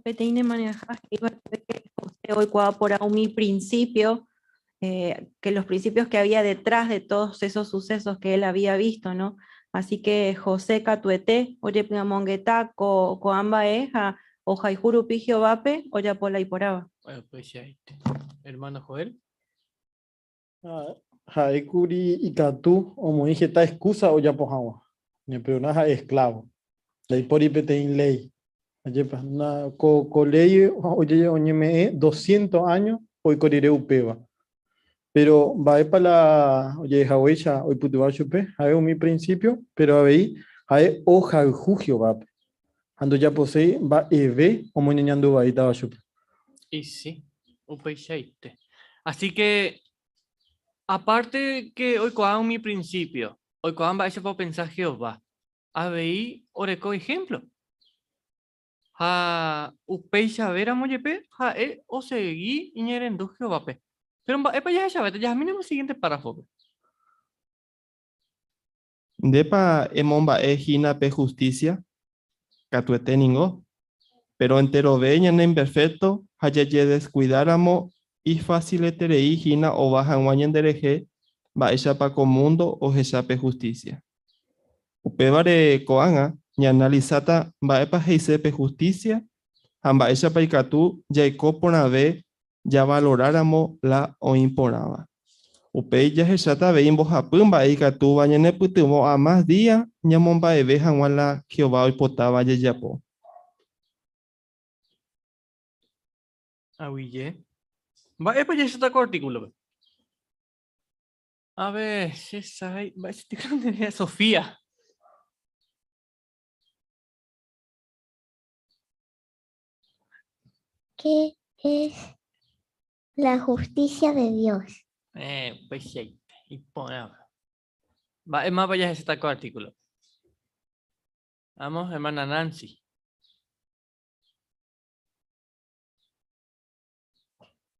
Peteine maneja hoy por mi principio, que los principios que había detrás de todos esos sucesos que él había visto, ¿no? Así que José Catuete, oye Mongueta, Coamba Eja, o Jaijuru Pigio Vape, oya Pola y Poraba. Bueno, pues ya, hermano Joel. Haekuri Ikatu, o Moijeta excusa o ya pojawa. Ni peonaja esclavo. Ley por IPTIN ley. Ayepa, na co ley, oye, oñeme 200 años, hoy corriré upeba. Pero va para la, oye, Hawaiiya, hoy putuba chupe, hay mi principio, pero ahí hay hoja jugio va. Ando ya posee, va eve, o moñando va y taba chupe. Y sí, upeichaite. Así que, aparte que hoy coan mi principio, hoy coan va a para pensar Jehová. Habéis oreco ejemplo. Ha upeicha vera moyepe, ha o seguí iñerendo Jehová pe. Pero epa ya sabete, ya mínimo siguiente párrafo. Depa emomba ejina pe justicia, catuete ningo, pero entero veña en imperfecto, hayaye descuidáramo y facileterei hina o baja guañen dereje, va ella pa comundo o pe justicia. Upevare coanga, ni analizata va epa pe justicia, amba ella pa ikatu, ya por ve, ya valoráramo la o imponaba. Upei ya hechata veimbo hapumba y katu bañane putumo a más día ñamomba eve la Jehová potaba yapo. Ahuille. Va, epa ya está con artículo. A ver, esa va a Sofía. ¿Qué es la justicia de Dios? Pues sí, y ponemos. Va, es más, vaya está con artículo. Vamos, hermana Nancy.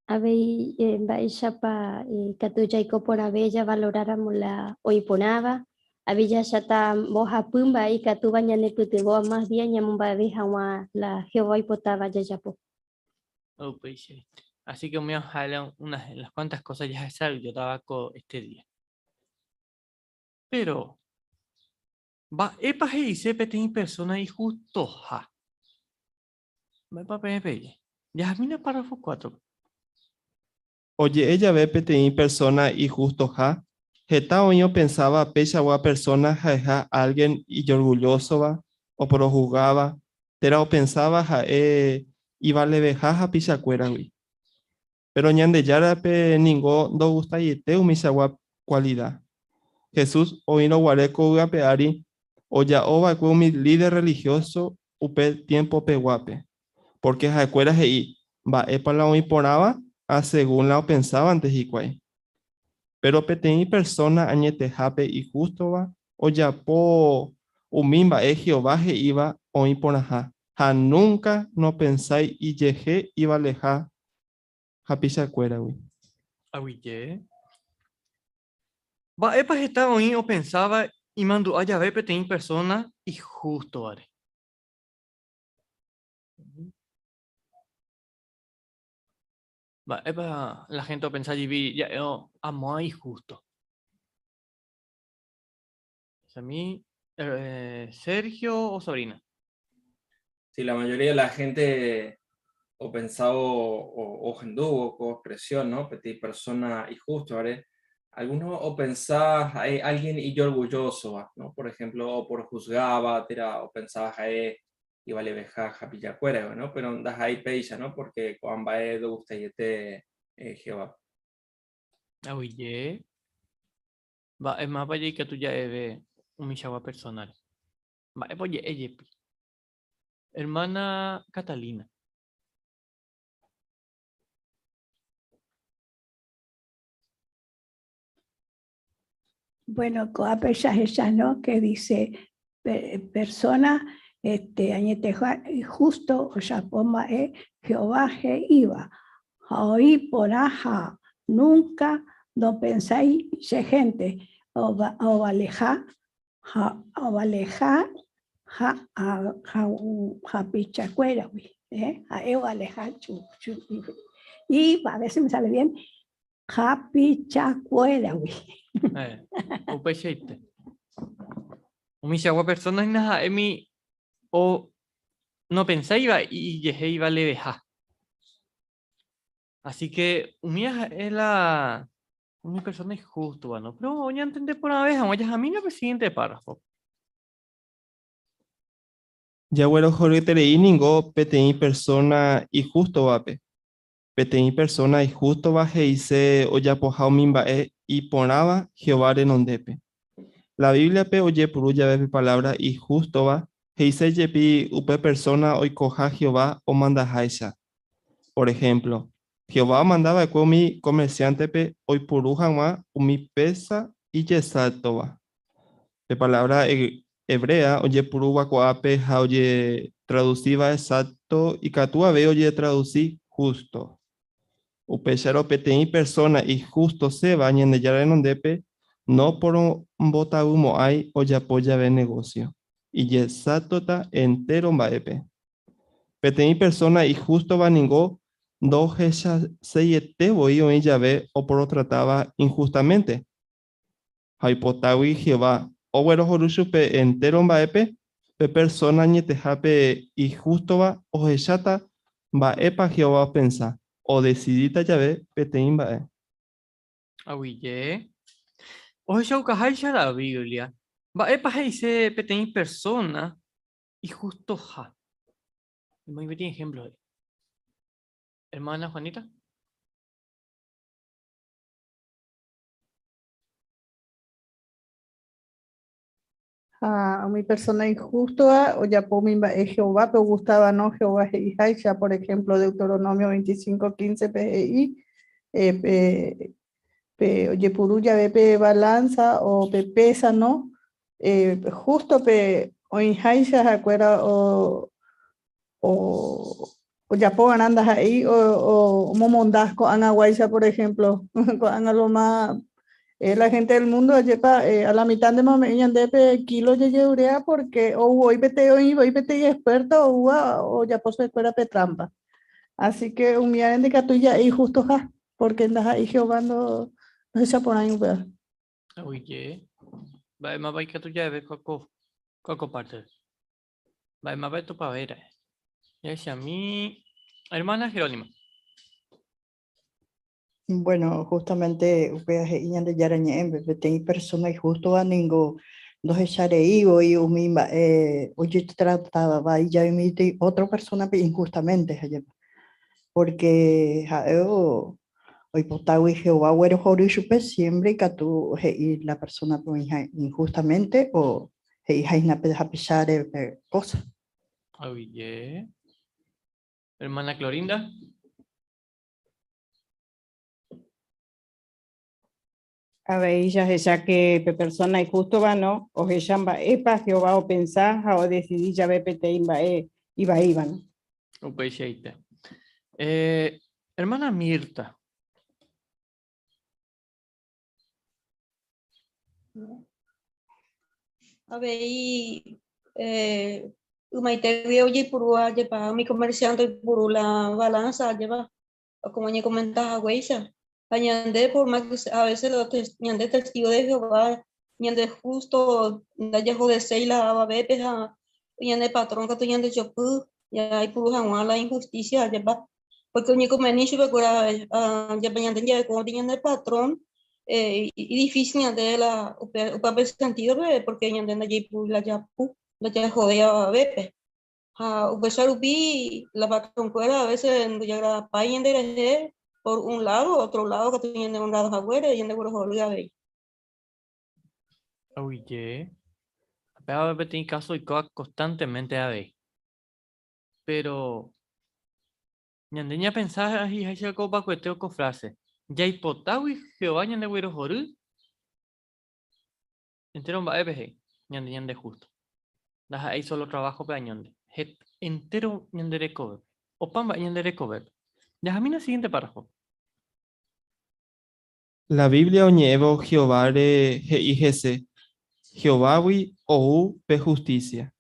Habéis Baishapa Katuyaiko por Abella valoráramos la oiponaba. Había yata boja pumba y Katubaña neputebo más bien ñamumba deja la Jehová hipotaba yayapo. Oh, pues sí. Así que me voy a jalar las cuantas cosas ya sabes, yo tabaco este día. Pero, va, epa y sepe tiene persona y justo ja. Me pa pepe. Ya mira párrafo 4. Oye, ella ve PTI persona y justo ja. Jeta oño pensaba pecha wa persona ja alguien y orgulloso va, o pro jugaba, tera o pensaba ja iba le veja picha cuera wi. Pero ñande yara pe ningo do gusta y te umisa wa cualidad. Jesús oíno guareco uga peari, o ya ova mi líder religioso upe tiempo pe guape. Porque ja cuera hei va epa la oí poraba a según la pensaba antes y cuay. Pero peteni persona añete jape y justo va, o ya po umimba Jehová je iba o imponaja. Ja nunca no pensáis y yeje iba leja japisha cuera, güey. Ahuille. Va, epa estaba ahí o pensaba y mandó a ver peteín persona y justo, vale. Va, epa la gente pensaba y vi, ya, amo y justo. A mí, Sergio o Sabrina. Sí, la mayoría de la gente o pensaba o gendugo con expresión, ¿no? Petit persona y justo, ¿vale? Algunos o pensaba hay alguien y yo orgulloso, ¿no? Por ejemplo, o por juzgaba, tira, o pensaba y vale veja japillacuera, ¿no? Pero andas ahí peisa, ¿no? Porque cuando va a gusta y te Jehová. Oye. Va, es más para allá que tú ya ves mi chagua personal. Vale, oye, ella. Hermana Catalina. Bueno, Coapesha ella, ¿no? Que dice persona, añeteja justo, o ya poma, Jehová je iba. Hoy poraja, nunca no pensáis, ye gente, o valeja, o valeja, ja pichacuera, a eu aleja, y a veces me sale bien, ja pichacuera, Upecheite. Mi chagua personal nada, mi o no pensáis y yeje iba le deja. Así que Umia es la una persona es justo, ¿no? Pero voy a entender por una vez, a mí no el siguiente párrafo. Ya bueno, Jorge Terei ningo PTI persona y justo vape. PTI persona y justo va dice oya pojao mimba y ponaba Jehová de nondepe. La Biblia pe oye puruya ve palabra y justo va dice yepi upe persona hoy coja Jehová o manda jaisa. Por ejemplo, Jehová mandaba que mi comerciante pe hoy puruja ma mi pesa y yesalto va. De palabra hebrea, oye puruba coape, oye traduciva exacto y catua ve oye traducí justo. Upecharo petei persona y justo se bañen de yara en ondepe, no por un bota humo hay oye apoya ve negocio. Y yesato ta entero baepe. Petei persona y justo va ningo, do se yete voy o ella ve o por trataba injustamente. Haipotawi Jehová, o bueno, Horushupe entero baepe, pe persona ñetejape y justo va o hechata baepa Jehová pensa, o decidita ya ve petein bae. Aguille. O yo cajaisha la Biblia. Va epa dice petein persona y justo ja. Muy bien ejemplo. Hermana Juanita. A mi persona injusto, o ya por mi Jehová, pero gustaba, ¿no? Jehová y ya por ejemplo, Deuteronomio 25:15 PGI, oye, puruya, pe balanza o pe pesa, ¿no? Justo pe o injaisha, acuerda, o ya pongan andas ahí, o momondas con anahuaysa, por ejemplo, con más. La gente del mundo lleva a la mitad de momento de kilos de urea porque o hoy vete experto o ya posee fuera petrampa. Así que un día en tuya y justo ja, porque andas ahí Jehová no se pone ahí un pedazo. Oye. Va más va que tú ya ves coco parte. Va más va tu pavera. Ya decía mi hermana Jerónima. Bueno, justamente ustedes iban de yaraña en vez de tener personas y justo a ningo dos echareivo y un misma oye trataba va y ya emite otra persona injustamente ayer porque hoy potawi Jehová güero jori supe siempre que tú y la persona pues injustamente o hija na a pesar de cosas. Oye. Hermana Clorinda. A ver, ya que persona y justo va, ¿no? O ella va, epa, Jehová, o pensar, o decidí ya ve pete iba, ¿no? Upecheite. Hermana Mirta. A ver, Umaite veo oye purua lleva mi comerciante por la balanza lleva como ya comentas a añade por más que a veces los ñande testigo de Jehová ñande justo da yeho de seila a veces a ñande patrón que tú ñande chopu ya hay puru la injusticia lleva porque un como ni yo recuerda ya ñande ya como ñande patrón y difícil ñande la upapel sentido porque ñande na yepu la yapu la ya jodía a veces a ubi la patrón fuera a veces ya la país de por un lado, otro lado que tienen de un lado afuera y en de buenos olvidados. Oye. Pero tiene caso y constantemente a ver. Pero ñandeña pensaba y hay algo para cuesteo con frase. Ya hipotawi Jehová ñande güero joru. Entero va EPG. Ñande justo. Deja ahí solo trabajo para ñande. Entero ñande recover. O pamba ñande recover. Déjame el siguiente párrafo. La Biblia oñevo Jehová re GIGC. Jehová ou pe justicia.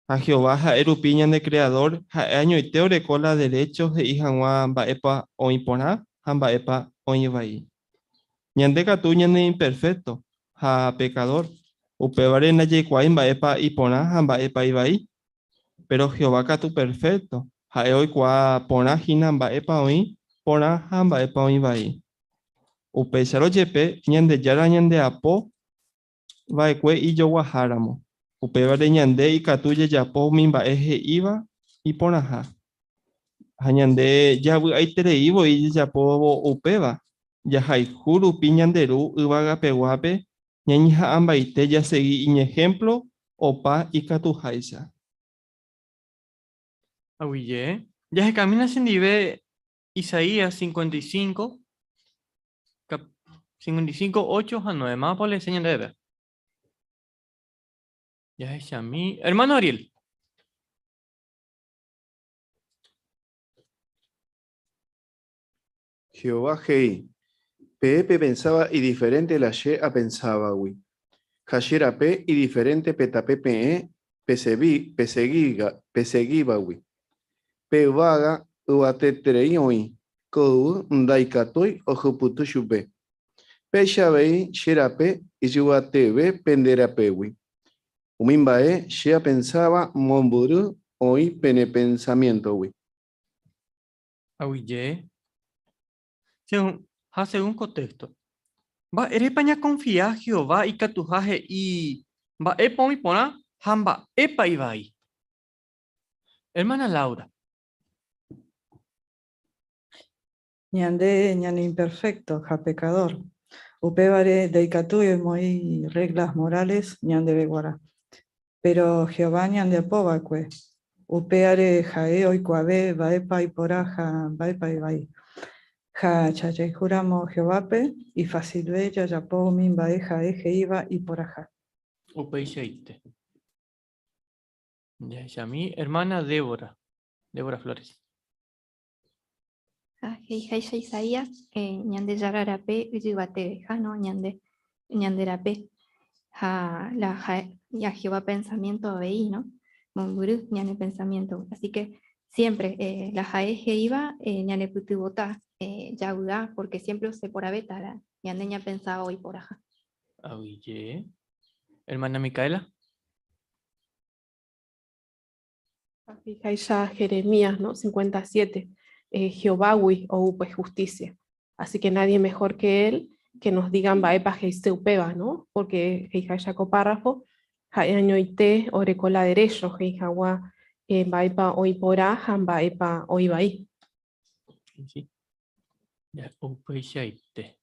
A Jehová ha erupiñan de creador, ha año y teore cola derecho he ijanwa baepa o impona, han baepa o ibai. Ñande katu ñande imperfecto, ha pecador. Upevare na yequain baepa ipona, han baepa ibai. Pero Jehová katu perfecto, ha eoi kwa pona hinan baepa oi, pona han baepa o ibai. Upecharo yepe ñande yara ñande apo, vaekue iyo guajaramo. Upevare ñande ikatuye japo mimba'e he'íva iporãha. Ha ñande javy'aitereívoi ijapóvo upéva. Jahayhu rupi ñanderu yvagapeguápe ñañeha'ãmbaite jasegui iñejemplo opa ikatuháicha. Aguille. Ya se camina sin nivel Isaías 55, 55, 8 a 9. Más por le enseñan de ver. Ya es a mí. Hermano Ariel. Jehová Hei. Pepe pensaba y diferente la Ye a pensaba, wi. Hashera P y diferente petape pe peseguiba, wi. Pe vaga uatetrei kou ndaikatoi ojuputu chupe. Pe shabei sherape y yuatebe penderape, wi. Umimbae Shea pensaba momburu hoy pene pensamiento, wi. Aguille. Según contexto. Va, eres paña confía Jehová y catujaje y va epa mi pona, hamba epa y vai. Hermana Laura. Ñande ñane imperfecto, ja pecador. Upevare deikatuye muy reglas morales ñande beguara. Pero Jehová ñande apobacue. Upeare jae oikuabe vaepa y poraja vaepa y vai. Ja chayay juramo Jehovape y facilve ya yapo min vaeja eje iba y poraja. Upeiseite. Ya es a mí, hermana Débora. Débora Flores. Heihaisha Isaías, ñande yararape, uyibate, no ñande ñanderape, ya Jehová pensamiento veí, ¿no? Monguru, ñane pensamiento. Así que siempre la jaeje iba, ñane putibota, yaguda, porque siempre se por abeta, ñande ña pensaba hoy por aja. Oye. Hermana Micaela. Heihaisha Jeremías, ¿no? 57. Jehová o pues justicia. Así que nadie mejor que él que nos digan baepa heiseupeba, ¿no? Porque heihaisha copárrafo, hayaño ite orecola derecho, heihawa baepa oipora, han baepa oibai. Sí. Ya upeiseite.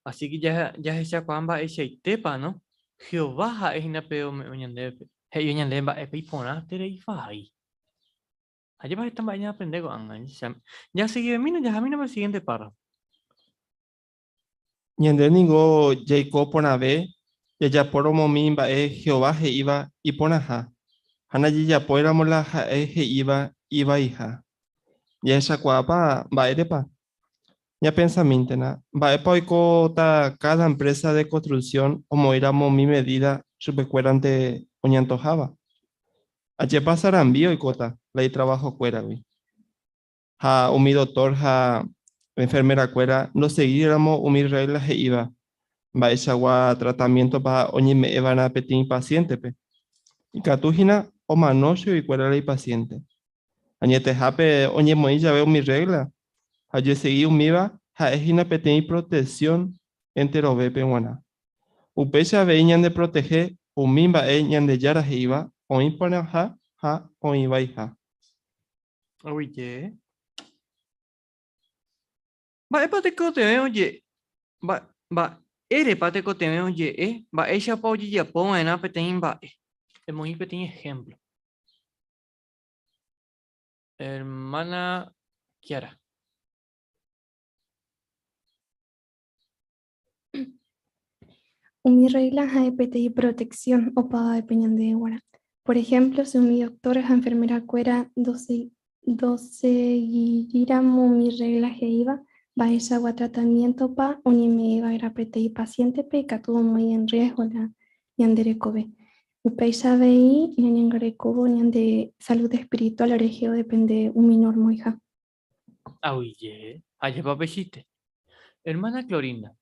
Así que ya es ya cuamba eiseitepa, ¿no? Jehová es inapeo ñandepe. Hey, ñandemba epipona tere y fai. Allí vas a estar mañana aprender con ya sigue mino, ya camino para el siguiente párrafo. Ñande ningo Jacob ponabe, ya yaporo momimba Jehová he iba y ponaha. Hana ya poéramos la he iba hija. Ya esa cuapa va erepa. Ya pensamiento na. Va epa ta cada empresa de construcción o moiramos mi medida supercuerante oñantojaba. Allí pasarán bio y cota, la trabajo cuera, vi. Ha mi doctor, ha enfermera cuera, no seguiéramos mi reglas e iba. Va esa tratamiento para oñime evan a petin paciente, pe. Y catujina o manocho y cuera la paciente. Añete jape oñe moilla veo mi regla. Allí seguí umiva, ha ejina petin protección entero ve penguana. Upecha veñan de proteger, umimba eñan de yara iba, o impone ha o iba hija. Oye. Va, epa te cote, oye. Va, ere pate cotemeo ye, va ella pa oye ya po en apetein va. Es muy pequeño ejemplo. Hermana Kiara. Mi regla es PTI protección o paga de peñan de guara. Por ejemplo, si mi doctor es enfermera cuera 12 guiramo mi regla que iba, va esa agua tratamiento pa, o ni me iba a ir a PTI paciente pe, que tuvo muy en riesgo la ñanderecobe. Upeisa vei, ñangarecobo, ñande salud espiritual, oregio depende un minor moija. Oye, allá papechite. Hermana Clorinda.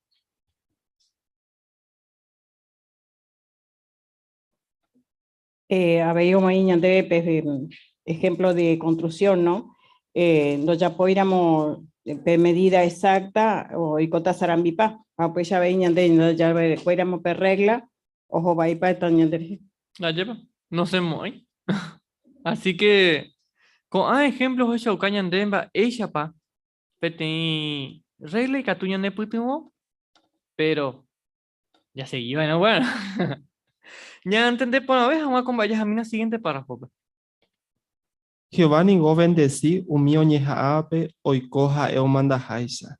Había una de ejemplo de construcción, ¿no? Nos ya podríamos medida exacta o icota sarambipa, pues ya veían de ya podríamos per regla, ojo va y para tañer. La lleva. No se muy. Así que, con ejemplos de Shaukañan Demba, ella pa, pete regla y catuñan de putumo, pero ya se iba, ¿no? Bueno. Ya entendé por una vez, vamos a acompañar a mí la siguiente párrafo. Jehová ningo bendeci umio ñeha'ápe oiko ha'e omandaháicha.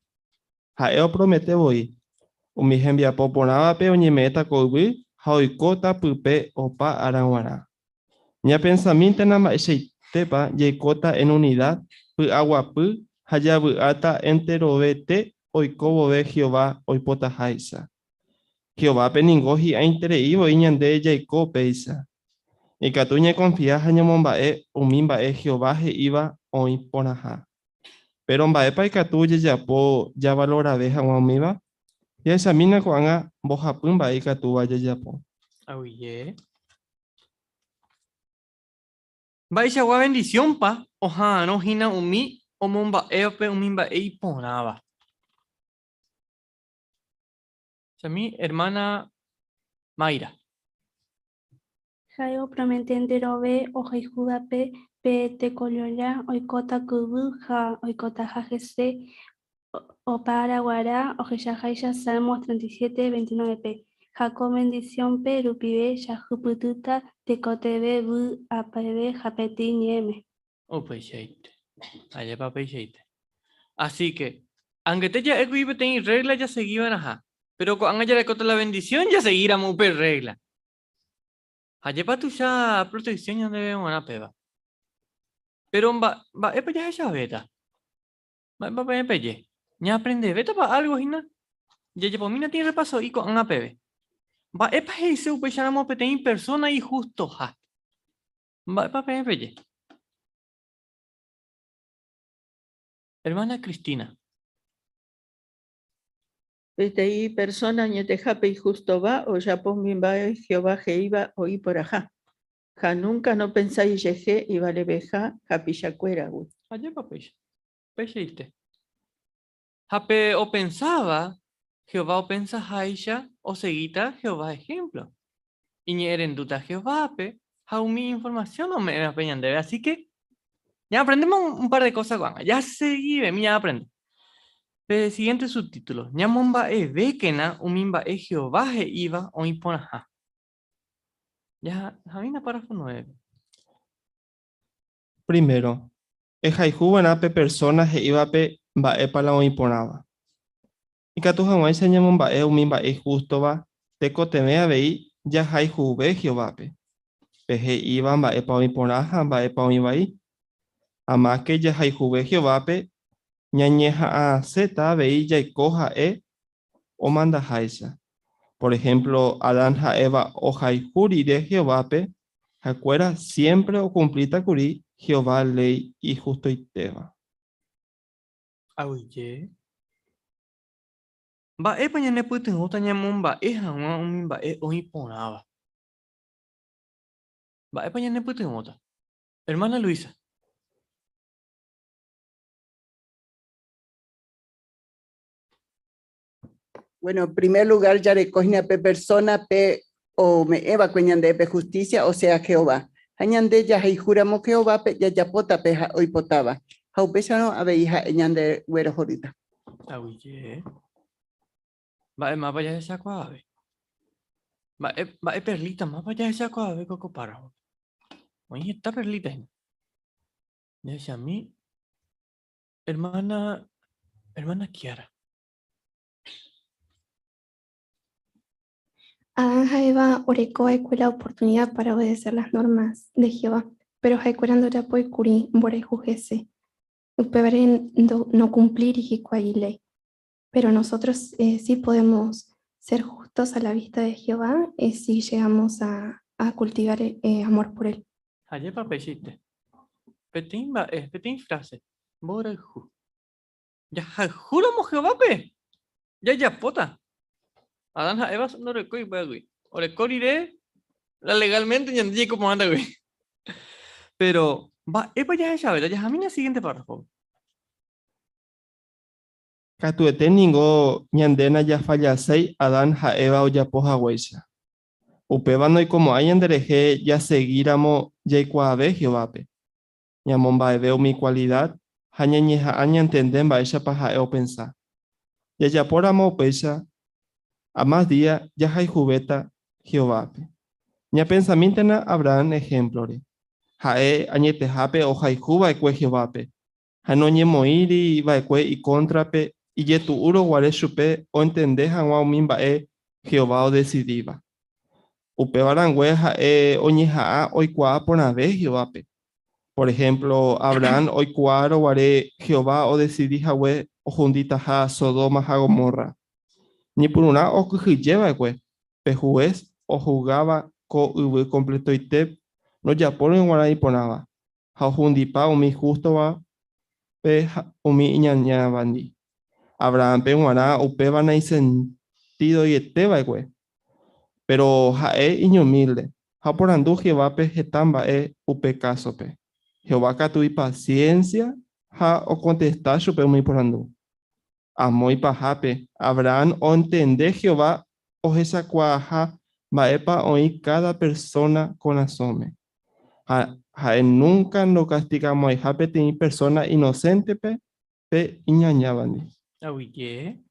Ha'e oprometevoi. Umi hembiapo porãvape oñeme'ẽta koyvy ha oiko tapype opa araguarã. Ñapensamíntena mba'eichaitépa jaikóta en unidad py'aguapy ha javy'áta enterovete oiko vove Jehová oipotaháicha. Jehovápe ningo hi'ãitereívoi ñande jaiko péicha. Ikatu ñeconfía ha ñamomba'e umi mba'e Jehová he'íva oĩ porãha. Pero mba'épa ikatu jejapo javalorave hag̃ua umíva, jahechamína ko'ág̃a mbohapy mba'e ikatúva jejapo. Oye. Mba'eichagua bendición pa, oha'ãrõ hína umi omomba'épe umi mba'e iporãva. Chami, hermana Mayra. Jaio prometenderove ohayhúvape pe tekolloja oikóta kyvy ha oikóta hahese opa araguara ohechaháicha Salmos 37:29p. Jacob bendición pe rupive chahupytýta tekoteve vy apeve ha pety ñe'ẽme. Upeichaite. Allá papeichaite. Así que, aunque te ya equipe ten regla ya seguían ajá. Pero cuando ya le corta la bendición ya seguirán per regla. Allá para tu ya protección ya debemos una peba. Pero va ya esa beta. Va peye. Ya aprende beta para algo hina. Ya por mí no tiene repaso y con una pebe. Va epa ese upechanamo peten persona y justo ha. Va epa peye. Hermana Cristina. Desde persona ñetejape y justo va, o ya mimba Jehová Jeiva oí por ajá. Ja nunca no pensáis yeje y vale beja, japichacuera. Allá papecha. Pecheiste. Jape o pensaba, Jehová o pensa Haisha o seguita Jehová ejemplo. Y ni erenduta Jehová pe, jaumi información o me apeñan debe. Así que ya aprendemos un par de cosas, Juan. Ya seguí, ya aprende. Pero siguiente subtítulo. Ñamomba e vekena umimba e Jehová e iba o imponaja. Ya, Javina párrafo 9. Primero, ejaihuanape personas heivape mba'épa la oĩporãva. Ikatu hag̃uáicha ñamomba'e umi mba'e jústova tekotevẽ avei jahaihuve Jehovápe. Pe he'íva mba'épa oĩporã ha mba'épa oĩ amáke jahaihuve Jehovápe ñañeha'ãséta avei jaiko ha'e omandaháicha. Por ejemplo, Adán ha Eva ohaihúri de Jehovápe hakuéra siempre ocumplítakuri Jehová ley y justoitéva. Oye. Mba'épa ñanepytyvõta ñamomba'e hag̃ua umi mba'e oĩporãva. Mba'épa ñanepytyvõta. Hermana Luisa. Bueno, en primer lugar, ya recogina pe persona pe o me eva cueñande pe justicia, o sea, Jehová. Añande ya hay juramos Jehová pe ya pota pe hoy potaba. Jau pesano ave hija ñande güero jorita. Oye. Va más para allá de esa cuave. Va perlita más para allá de esa cuave, coco párrafo. Oye, esta perlita. Me dice a mí, hermana Kiara. Adán Jaeva orecó la oportunidad para obedecer las normas de Jehová, pero Jaecuerando ya puede curir, borejujese, no cumplir y ley. Pero nosotros sí podemos ser justos a la vista de Jehová si llegamos a cultivar amor por él. Ayer papechiste. Petín frase. Boreju. Ya juro mo Jehová pe. Ya pota. Adán Eva no recoy güey. O recorriré legalmente ya no como anda güey. Pero va ya esa verdad. Ya a mí en el siguiente párrafo. Katuete ningo ñandena ya fallasei Adán Jaeva o ya poja huecha. Upeva no y como hay endereje ya seguíramos ya cuave Jehová. Ñamomba veo mi cualidad. Hañeñeja aña entenden va ella paja o pensar. Ya por amo pecha. A más día ya hay jubeta Jehová. Ña pensamiento na Abraham ejemplo. Jae añete jape o jai juba e cue Jehová. Hanoñe moiri va e cue y contrape. Y ye tu uro guare chupe o entender hanwa mimba Jehová o decidiva. Upe barangüeja oñeja oikua por una vez Jehová. Por ejemplo, Abraham oikuaro guare Jehová o decidí hahue o jundita ha Sodoma ha Gomorra. Ni por una o que lleva pejuez o jugaba co uve completo y te no ya por en guara y ponaba. Ha jundipa o mi justo va pe o mi ñaña bandi. Abraham pe guara o pe van a sentido y te va pero jae iñumilde. Ha por andu Jehová pe jetamba upe caso pe. Jehová catui paciencia ha o contestar chupe muy por andu. Amo y pajape. Abraham o entender Jehová o esa cuaja maepa oí cada persona con asome. Nunca no castigamos a jape teni persona inocente pe iñañabani. Oye.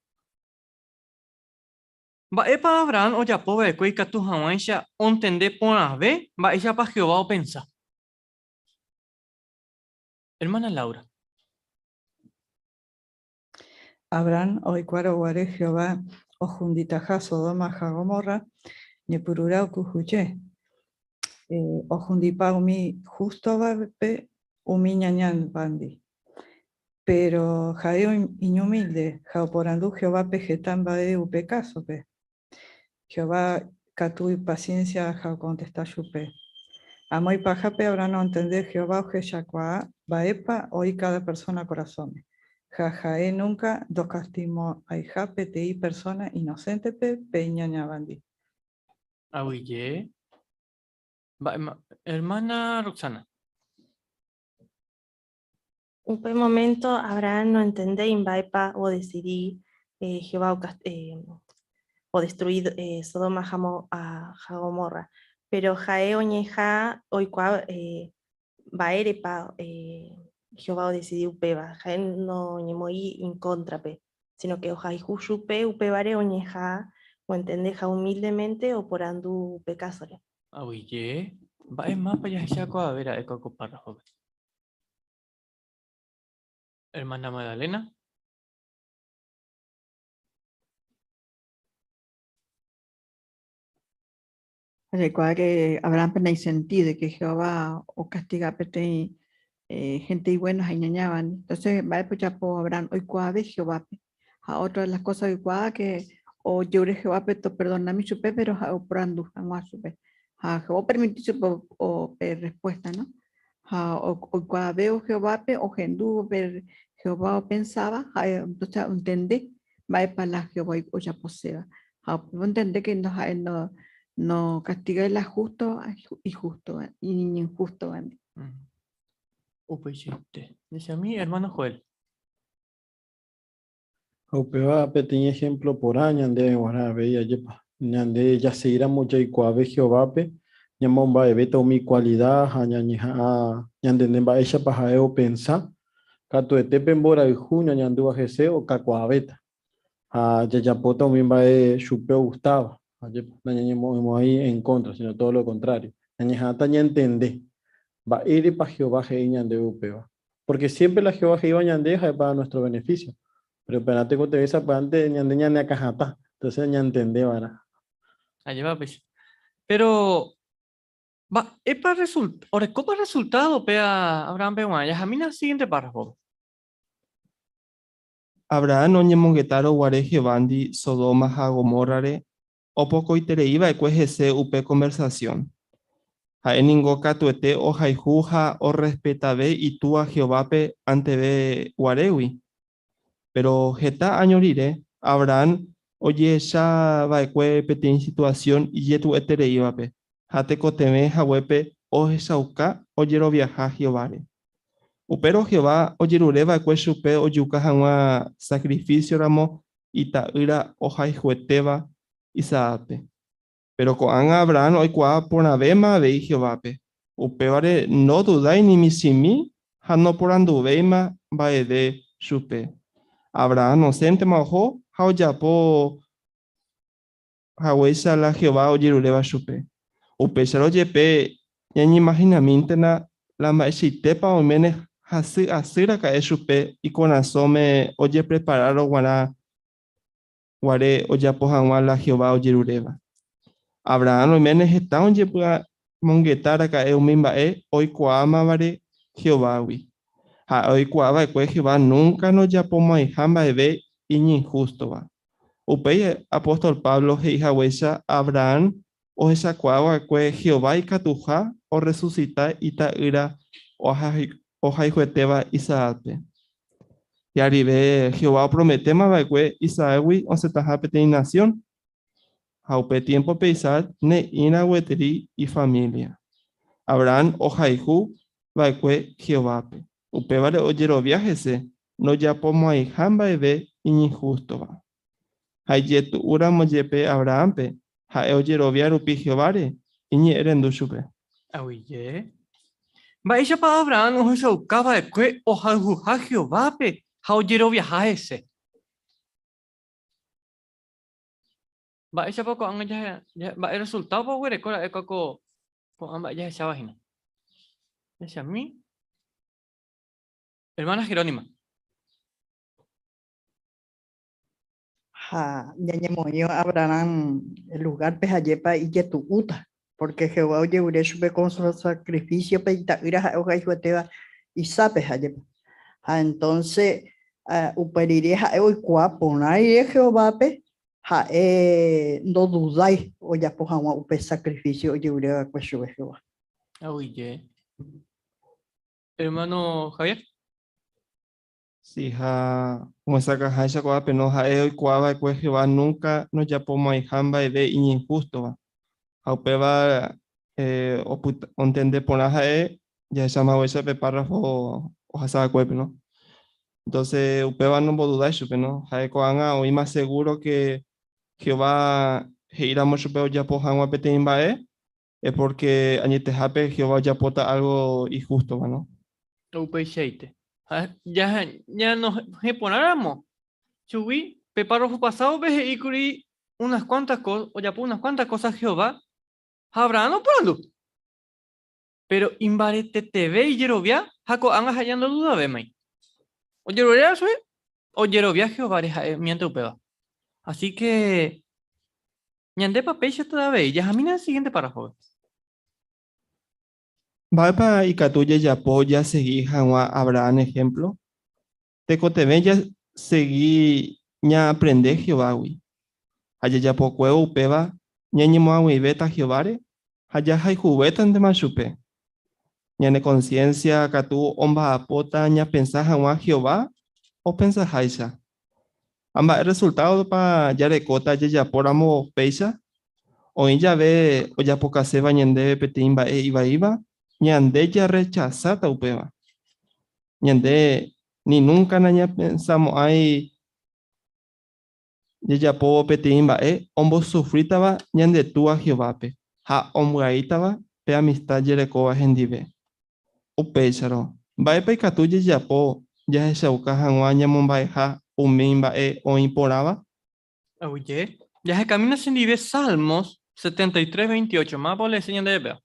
Va para Abraham o ya pobre que tu hawaisha entender por una vez va ella para Jehová o pensar. Hermana Laura. Abraham oikuaro guare Jehová o junditaja Sodoma ja Gomorra ni purura okujuche. O jundipa umi justo vape umi ñañan bandi. Pero jaeo iñumilde, jaoporandu Jehová pejetan bae upe caso pe. Jehová catui paciencia jao contesta chupe. Amo y pajape habrá no entender Jehová o jeshakwa baepa hoy cada persona corazón. Jajae nunca dos castimo ay jape tei persona inocente pe ñaña bandi. Oye. Hermana Roxana. Un momento Abraham no entendé invaipa o decidí Jehová o destruir Sodoma a Gomorra. Pero jae oñeja oikua baerepa Jehová o decidí upeba. Jae no ñemoi in contrape, sino que ojai jushupe upebare oñeja o entendeja humildemente o por andu pecasole. Oye. Va más para allá a ver a Eco Párrafo. Hermana Magdalena. Recuerda que Abraham pena y sentido que Jehová o castiga pete gente y buenos añañaban. Entonces va a escuchar por Abraham hoy cuave Jehová. A otra de las cosas hoy cuava que o llore Jehová peto perdona mi supe pero o prandu a supe. A Jehová permitir o respuesta, ¿no? O cuave o Jehová o gendú ver Jehová o pensaba, entonces entender va a para la Jehová o ya posea. Entender que no castiga el justo y justo y injusto. Upechiste. Dice a mí, hermano Joel. Opeva pequeño ejemplo por año de guarda veía yepa. Ñande ya seguirá mucho y cuave Jehová pe. Ñamomba evita mi cualidad ñañeja ñande nemba ella pajaeo pensa. Cato etepe embora y junio ñandúa jese o cacuaveta. a Yayapota Umimbae Chupeo Gustavo. No ahí en contra, sino todo lo contrario. Ñañejata ña entendé. Va a ir para Jehová de Upeba. Porque siempre la Jehová iba ñandeja es para nuestro beneficio. Pero espérate que te esa para antes ñande ñane acajata. Entonces ña entendé, ¿verdad? Allá va, pues. Pero, va, es para resultado, resultado, pea Abraham Peguaya. Jamina, siguiente párrafo. Abraham no ñemongetaro guare Jebandi Sodoma ha Gomorrare o poco iba ecuejese upe conversación. Haeningo katuete o jaijuja o respetabe y tú a Jehovape antebe guarewi. Pero jeta añorire, Abraham oye ya vaecue petin situación y yetu ibape. Hate koteme jawepe o jesauka oyero viaja Jehovare. Upero Jehová oyerureva cueshupe oyuka hangua sacrificio ramo itaira ojaijueteva Isaape. Pero con Abraham hoy cua por navema vei Jehovápe. Upevare no dudai ni misimi hano por anduveima baede shupe. Abraham no sente majo hauyapo hawesa la Jehová oyerureva shupe. Upecharo yepe ñañi imaginamintena la maeshitepa o menes asira cae chupe y con asome oye preparado guará guare oyapo la Jehová oyerureva. Abraham menes está onde pueda mongetara cae umimbae hoy coama vare Jehová. Hoy coaba que Jehová nunca nos yapo maihamba eve y injusto va. Upei apóstol Pablo hija huesa Abraham o esa coaba que Jehová y catuja o resucita y taira o jaijueteva Isaape. Y arribe Jehová promete mabaque Isaawi o se taja nación. Haupe tiempo peisar ne ina hueteri y familia. Abraham o jaihu baque Jehovápe. Upevare oyero viajese no ya pomo ahí jamba eve injusto va. Hayetu ura moyepe Abrahampe ha oyero viarupi Jehovare iñi erendushupe. Oye. Va ella para Abraham o se buscaba de que o jaijuja Jehovápe ha oyero viajase. Va ella para con ella va el resultado para ver cora eco con ambas ya esa página. Ese a mí. Hermana Jerónima. Ñañemoño Abraham el lugar pejayepa y yetuuta, porque Jehová oye ureshupe con su sacrificio peita ira hoja y jueteva y sape jayepa. Entonces uperirie ja hoy cuapo naire Jehová pe ja no dudáis o ya poja upe sacrificio oye ureva cueshupe Jehová. Oye. Hermano Javier. Sí, como esa caja esa coa penoja hoy coaba que Jehová nunca nos yapó maihamba de injusto va. Aupeva o entende ponaja ya esa mahuesa pe párrafo o hasaba cuepe, ¿no? Entonces upeva no puedo dudar chupe, ¿no? Jae coanga hoy más seguro que Jehová heiramos chupe o yapo hangua peteimba es porque añete jape Jehová yapota algo injusto, ¿no? Upe sheite. Ya nos reponáramos. Chubí, pepárrafo pasado, veje y curi unas cuantas cosas, o ya por unas cuantas cosas Jehová. Abraham no pronto. Pero imbarete TV y Yerovia, jaco angas hallando duda de mai. O Yerovia soy, o Yerovia Jehová miente upeba. Así que, ñande papel ya todavía, ya jamina el siguiente párrafo. Vapa y catuya yapo ya seguí hanwa Abraham ejemplo. Tecoteme ya seguí ña aprende Jehová. Haya yapo cuevo upeba ña ñemoawi beta Jehovare. Haya hay juguetan de machupe. Ña ne conciencia catu omba apota ña pensa hanwa Jehová o pensa haisa. Amba el resultado pa ya recota ya yapo ramo peisa. O ya ve o ya poca se bañende petimba iba. Ñande ya rechazata upeba. Ñande ni nunca naña pensamos ahí ya po petimba ombo sufritaba ñande tua Jehovápe. Ha omgaitaba pe amistad yerekoba hendive. Upecharo. Vaepa ikatu ya po ya hechauka hangua ñamombaeha umimba o imporaba Oye, ya se camina sin nivel Salmos 73, 28. Más por la enseñan de veo.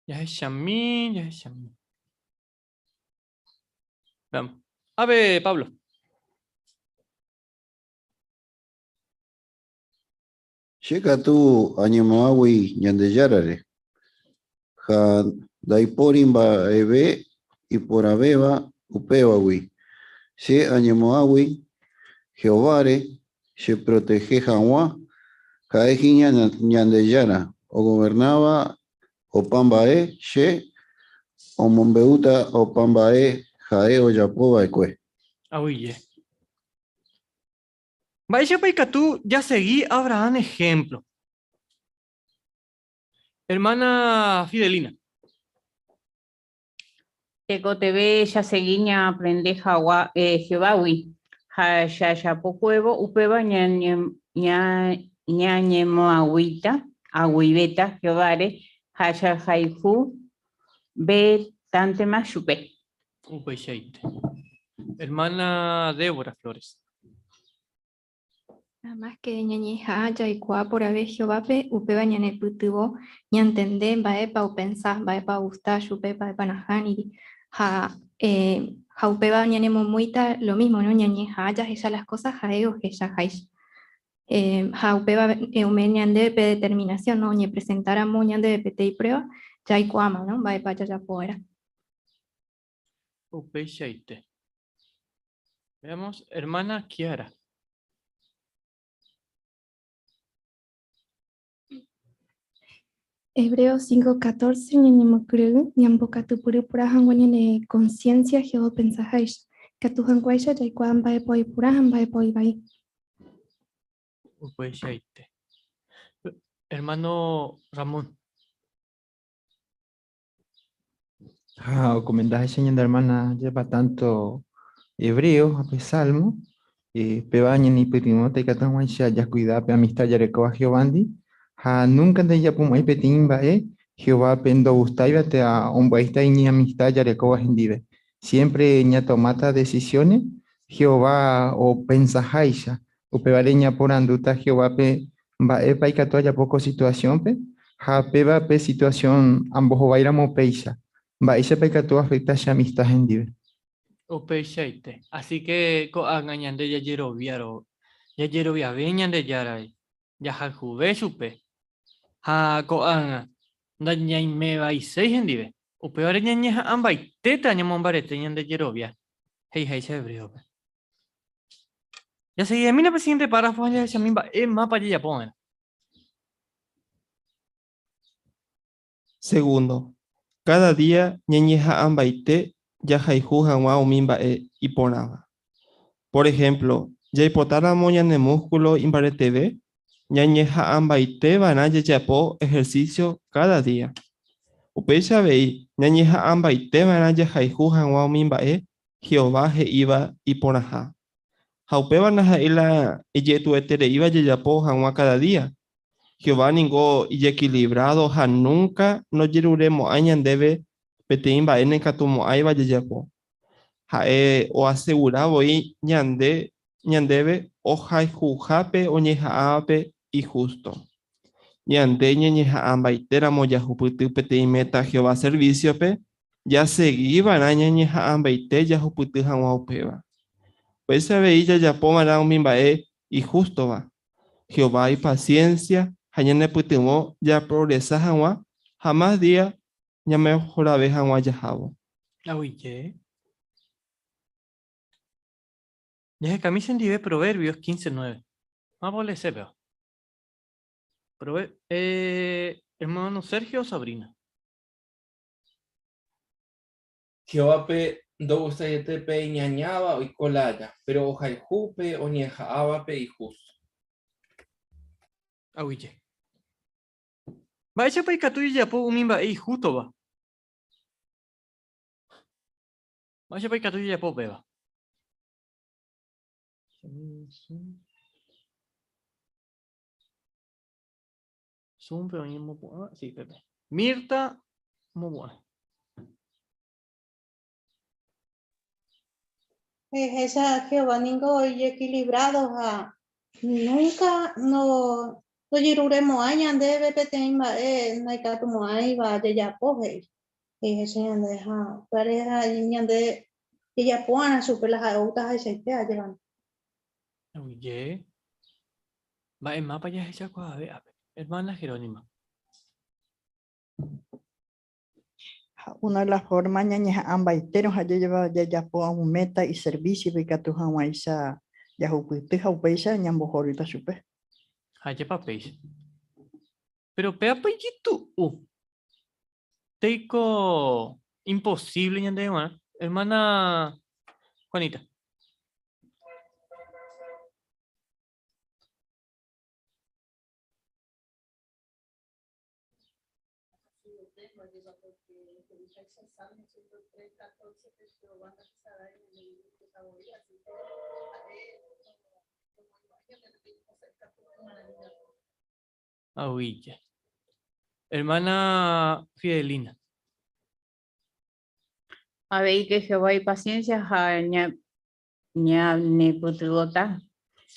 Ya es Shamín, ya es Shamín. Vamos. A ver, Pablo. Llega tu añamawi ñandeyarare. Ja daiporimba ebe y por abeba upewawi. Se añamawi Jehovare se protege Janwa. Jaejiña ñandeyara. O gobernaba o pambae she o mombeuta o pambae jae o yapoba ekue. Oye. Vaya para tú ya seguí a Abraham ejemplo. Hermana Fidelina. Tekotebe ya seguiña aprende Jehováwi. Ha ya pocuevo upeba ñañemo agüita, agüibeta Jehovare, ha ya jaifu, be tante más chupe. Hermana Débora Flores. Nada más que ñañeja ya y cua por haber Jehová upeba ñane putubo ñantende baepa o pensar baepa gusta chupe baepa najani ha upeba ñane momuita lo mismo no ñañeja ya esa las cosas jaeo que ya jais ha upeba ñande de determinación no ñe presentara ñande de pete y prueba ya y cuama no baepa ya fuera. Veamos, hermana Kiara. Hebreos 5:14, ñañemocreu, ñambocatupuru pura hangwañane conciencia, Jehová pensajáis, catuhanguaisha, yaikuan baepoi pura hambaepoi bai. Hermano Ramón. O comendaje señor de hermana lleva tanto hebreo, a salmo, pebaña ni petimote catanguaisha ya cuida pe amistad ya recoba Jehovandi, nunca de ella pumai petimba Jehová pendo gustaiba te a un baista y ni amistad ya recoba hendive. Siempre ña tomata decisiones, Jehová o pensajaisha, o pebareña por anduta Jehová pe va epa y catoya poco situación pe, peba pe situación ambos o bairamo peisha. Va, ese pecado afecta a esa amistad en Dios. Así que hagan de ya yeroviaro, ya yerovia veñan de yaray, ya jaljuve supe, ha coanga, da ñay me va y seis en dive, o peor ñaña amba y teta ñamon barete ñan de yerovia, hey se hebreo. Ya seguí, mira presidente párrafo ya esa misma, mapa ya ponen. Segundo, cada día ñeñeja ambaite ya jaihu hanwa umimba y ponaba. Por ejemplo, ya hipotara moña de músculo imbaretebe, ñañeja ambaite banaya yapo ejercicio cada día. Upecha vei, ñañeja ambaite banaya jaihu hanwa umimba Jehová je iba y ponaja. Jaupe banaja ila eyetu etere iba yapo hanwa cada día. Jehová ningo y equilibrado ha nunca no yeruremo añan debe peteimba ene katumo aiba yapo. Jae o asegurabo y ñandebe o jaijujape o ñejaape y justo. Ñande ñeñejaamba itéramo yahupyty peteimeta Jehová serviciope ya seguíva ñeñejaamba ite yahupyty hag̃ua upéva. Pues veí jajapómarã umi mba'e y justo va. Jehová y paciencia hañanepytyvõ ya progresa hag̃ua ha más día ñamejorave hag̃ua jahávo. Oye. Ya que camisa en dive Proverbios 15:9. Vamos a leer, veo. Hermano Sergio o Sabrina. Jehová pe do gustayete pe ñañaba o colaya, pero ojaijupe o ñejaaba pe y justo. Oye. Va ese pa ikatu ya po umimba y justo va. Va ese pa ikatu ya po beba. Zoom, pero muy bueno. Sí, Pepe. Mirta, muy bueno. Esa Jehová ningo y equilibrado Nunca no jiruremos años de BPT no hay que tomar ahí va de ya poje y ese ande ha pareja y ande que ya puedan super las autas y se te llevan. Oye, va en mapa ya esa cosa, a ver, hermana Jerónima. Una de las formas ñañas ambaiteros allá lleva ya po un meta y servicio de que tu hawaisa ya hupuite haupeisa ñambo horita chupe. Allá papéis. Pero pea payito. Teiko imposible ñande hermana Juanita. Ahuilla. Hermana Fidelina. A ver, que Jehová y paciencia, ña neputugota,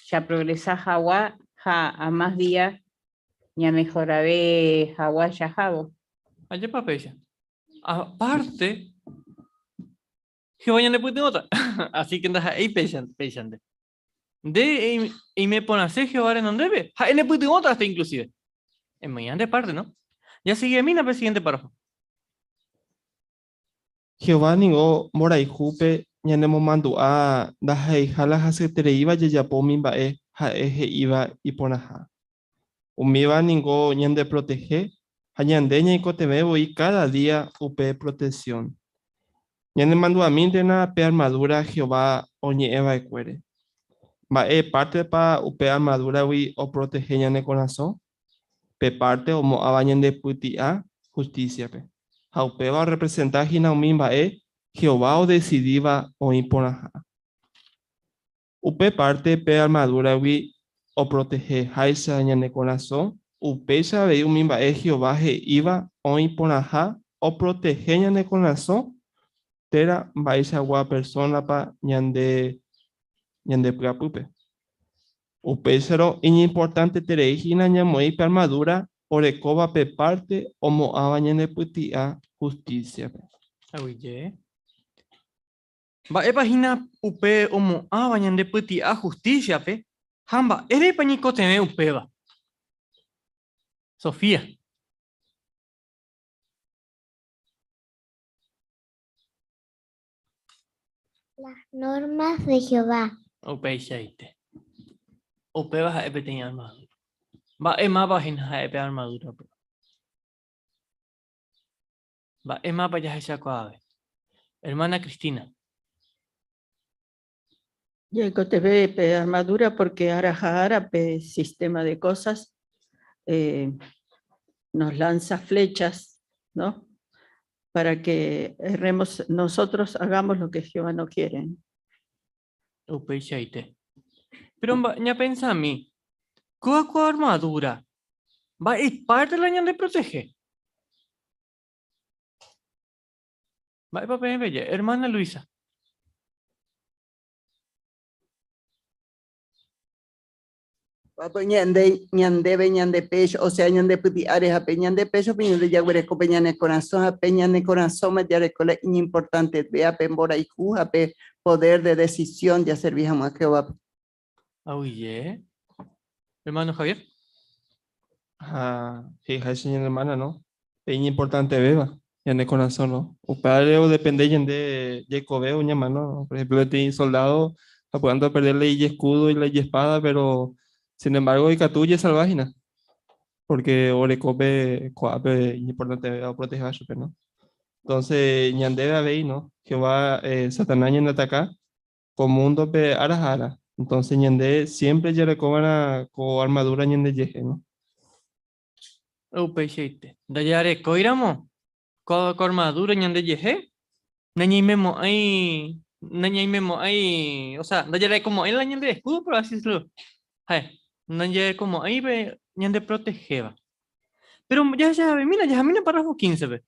ya progresa Jawa, a más días, ña mejoraré Jawa ya jabo. Allá papella. Aparte, Jehová ya no puede otra. Así que andas ahí pechando. Y me pone a hacer Jehová en donde ve. Ja, en puede otra hasta inclusive. En mañana de parte, ¿no? Ya sigue a mí el siguiente párrafo. Jehová ningo morai jupe ñanemo mandua da jala hasetere iba yayapo mimbae jaeje iba iponaha. Umiva ningo ñande protege hañande ñaikotevebo y cada día upe protección. Ñande mandua mindena pe armadura Jehová oñeeva ecuere. Mbae parte pa upe armadura wi o protege ñane corazón. Pe parte o moaba ñande putia justicia pe. Haupeva representar Hinaumimbae, Jehová o decidiva o imponaja. Upe parte pe armadura wi o protege haisa ñane corazón. Upe sabe umimbae Jehová he iba o imponaja o protege ñane corazón. Tera baisa gua persona pa ñande prapupe. Upe sero importante terejina ñamoi pe armadura. Orecoba pe parte o moaba ñande putia justicia. Oye. Va página upe o moaba ñande putia justicia pe. Hamba, ere pañico teme upeba. Sofía. Las normas de Jehová. Upe shaite. Upeba ja epe tenía armadura. Va más página ja epe armadura. Va más para allá esa cosa. Hermana Cristina. Yaiko TV pe armadura porque Arajahara pe sistema de cosas nos lanza flechas, ¿no? Para que erremos, nosotros hagamos lo que Jehová no quiere. Pero ya pensa a mí, ¿cuál armadura? Va es parte de la ñan de protege. Va papel bella, hermana Luisa. Papo ñande pecho, o sea, ñande puti ares a ñande pecho, ñande yaguereco peñane corazón, a peñane corazón, me yarecola importante, vea pembora y juja, pe poder de decisión, ya servíamos a Jehová. Oye, hermano Javier. Hija, señora hermana, ¿no? Es importante, beba, ñande corazón, ¿no? O padre o depende de Jacobeo, ña mano, por ejemplo, este soldado, apuntando perderle y escudo y la espada, pero sin embargo, y catuye salvajina, porque orecope coape importante o proteger a su ¿no? Entonces, ñandebe abei, ¿no? Jehová, Satanás ñande ataca, como mundo pe arajara. Entonces, ñande siempre ya recobra con armadura ñande yeje, ¿no? Peixeite. Dayare coiramo, con armadura ñande yeje. Nañimemo ahí, o sea, dayare como en la ñande escudo, por así decirlo. Ñande como ahí ve ñande protegeba. Pero ya, mira, párrafo 15 ve.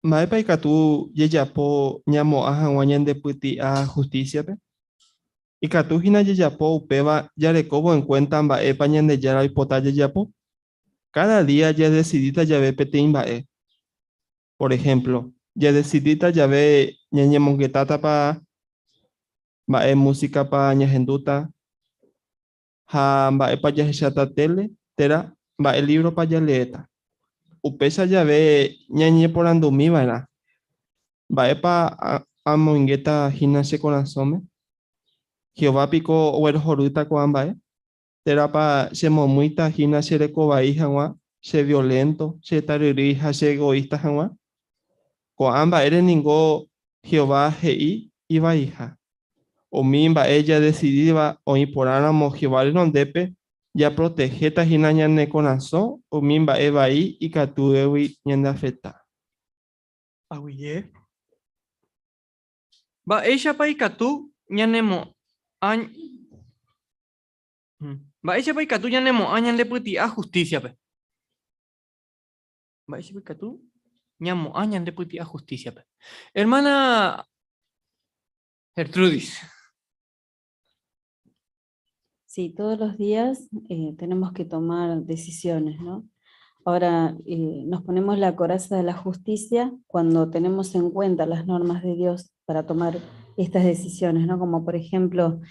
Maepa y catu yeyapo ñamo aja ñande puti a justicia pe. Y Katujina Yayapo Upeva Yarekobo en cuenta Mbae Pañande Yara y Pota Yayapo. Cada día ya decidita ya ve Petín Mbae. Por ejemplo, ya decidita ya ve Ñañe Mongetata pa Mbae música pa Ñajenduta. Ha Mbae pa Yaheshata tele. Tera Mbae libro pa Yaleeta. Upesa ya ve Ñañe por andumi ¿verdad? Mbae pa Amoingeta Gimnasia Corazón. Jehová pico o el joruta coambae. Terapa se momuita hina se recobai hanwa, se violento, se taririja, se egoísta hanwa. Coamba eres ningo Jehová hei iba hija. O mimba ella decidida o imporáramos Jehová en depe, ya protegeta hina ñane corazón, o mimba eva ahí y catuewi ñande afecta. Aguille. Va ella pa ikatu ñanemo añ. Va ella pa ikatu ñanemo añan de puti a justicia pe. Va ella pa ikatu ñamo añan de puti a justicia pe. Hermana Gertrudis. Sí, todos los días tenemos que tomar decisiones, ¿no? Ahora nos ponemos la coraza de la justicia cuando tenemos en cuenta las normas de Dios para tomar estas decisiones, ¿no? Como por ejemplo,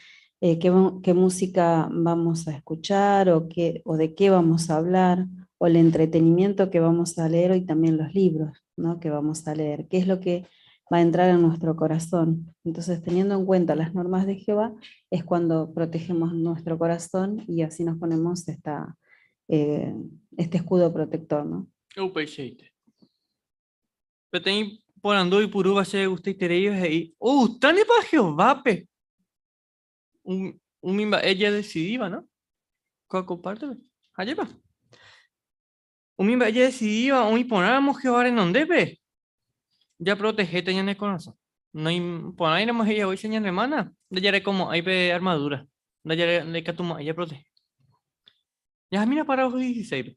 qué música vamos a escuchar o de qué vamos a hablar, o el entretenimiento que vamos a leer y también los libros, ¿no? Que vamos a leer, qué es lo que va a entrar en nuestro corazón. Entonces, teniendo en cuenta las normas de Jehová, es cuando protegemos nuestro corazón y así nos ponemos este escudo protector, ¿no? Eu peixeite. Petém porando e puru vai ser gostei tereio aí. Tane para Jehová pe. Mimba ella decidida, ¿no? Qual comparte? Allá pa. Mimba ella decidida o imponamos Jehová en donde pe. Ya protegete ya ne conoce. No imponamos ella hoy señal hermana. De ya como hay pe armadura. De ya le catuma ella protege. Ya mira para los 16.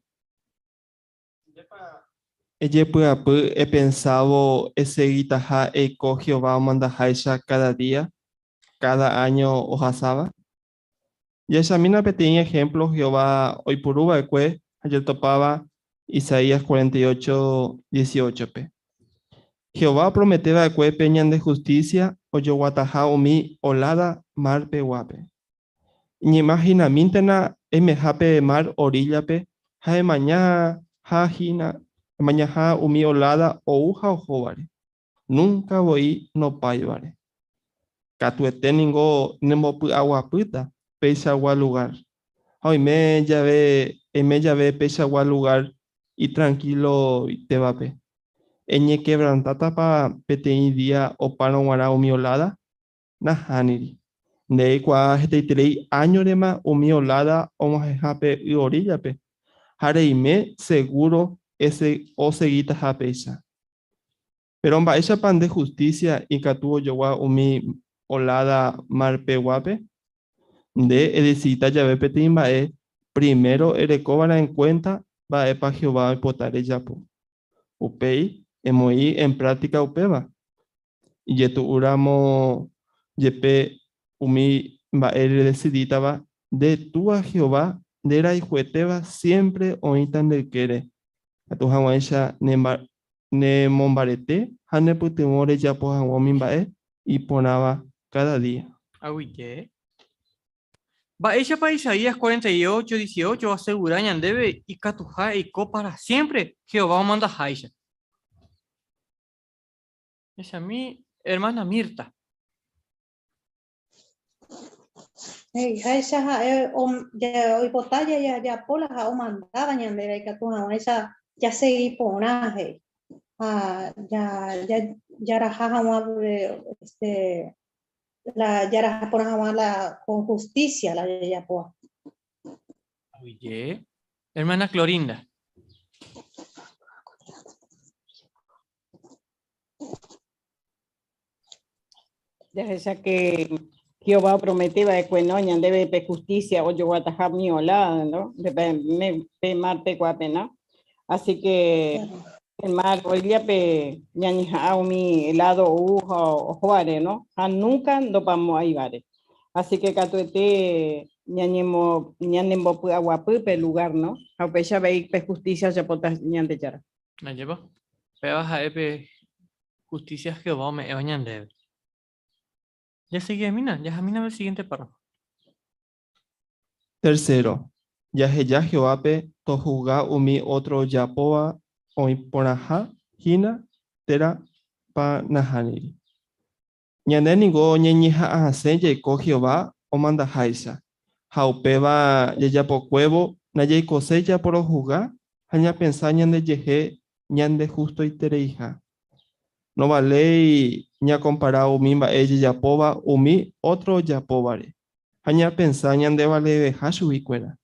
Ella he pensado ese guitarra eco Jehová manda Haisha cada día, cada año o hasaba. Y esa mina pequeña ejemplo Jehová hoy por uva de ayer topaba Isaías 48, 18 p. Jehová prometeba de cue peñan de justicia o yo guataja o mi olada mar pe guape. Ni imagina mintena emejape de mar orilla pe, jae mañana jajina mañana umi olada o uja o jovare. Nunca voy no paivare. Catuete ningo nemopu agua puta, pesa agua lugar. Hoy me ya ve pesa agua lugar y tranquilo y te va pe. Eñe quebrantata pa peteí día o para guara umi olada, na haniri. De cua este año de más umi olada o majejape y orilla pe. Hareime seguro ese o seguita japesa. Pero en esa pan de justicia y catuo yo umi olada marpe guape de edicita llave petimba primero erecóbara en cuenta va pa Jehová y potare yapo. Upei emoí en práctica upeba. Y yetu uramo yepe umi va decidita va de tú a Jehová de la hijueteba siempre oítan del quere. A tu hawaisha ne mombarete, hane putimore ya po hawamimbae y ponaba cada día. Aguille. Va ella para Isaías 48, 18 asegura ñandebe y catuja y co para siempre. Jehová manda Haisha. Esa mi hermana Mirta. Esa ya hoy botalla ya pola ha mandaba ñandera y catuja esa ya seguí ponaje. Ya rajaja la ya rajaja la con justicia la ya poa. Oye, hermana Clorinda. Ya esa que Jehová prometía de cuenoña debe de justicia o yo guatajar mi olada, ¿no? De marte guapena. Así que el mar hoy día pe ñaña mi helado ujo o juare, ¿no? Nunca no vamos a ir. Así que catuete ñanembo aguapy lugar, ¿no? Apecha veí justicia ya potas ñande yara. ¿La lleva? Pebas a epe justicia Jehová me bañan de. Ya sigue mina, ya mina el siguiente párrafo. Tercero, yaheya Jehoape tohuga umi otro yapoa oiporaha hina tera pa nahaniri. Ñande ningo ñeñiha ahase yaiko Jehová omanda haisa. Haupeva yayapokuevo na yaikose yaporohuga haña pensá ñande yehe ñande justo itereija. No vale ña comparado umi mba'e yapova umi otro yapovare. Haña pensá ñande vale deja chuvikuéra.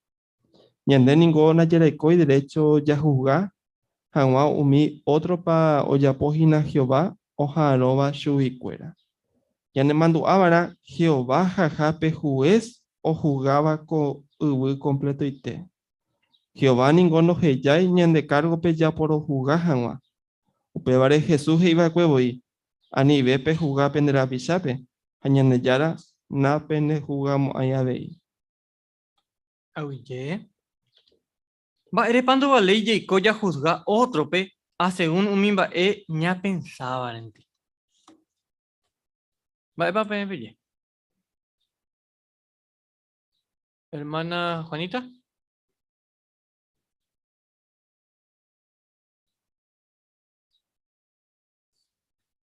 Ñande ningo najerekói derecho juzgar hag̃ua umi otro pa ojapohína Jehová oharóva chuvikuéra. Ñande mandu'ávara Jehová hahápe juez ohugáva ko yvy completoite. Jehová ningo nohejái ñande cargope japorohuga hag̃ua. Upévare Jesús he'iva'ekuevoi anivépe hugápe nde rapichápe ha ñandejára nápe ne jugamo'ãi avei. Oye. Va, erepando vale y ya juzga otro pe, a según un mimba ña pensaba en ti. Va, pe. Hermana Juanita.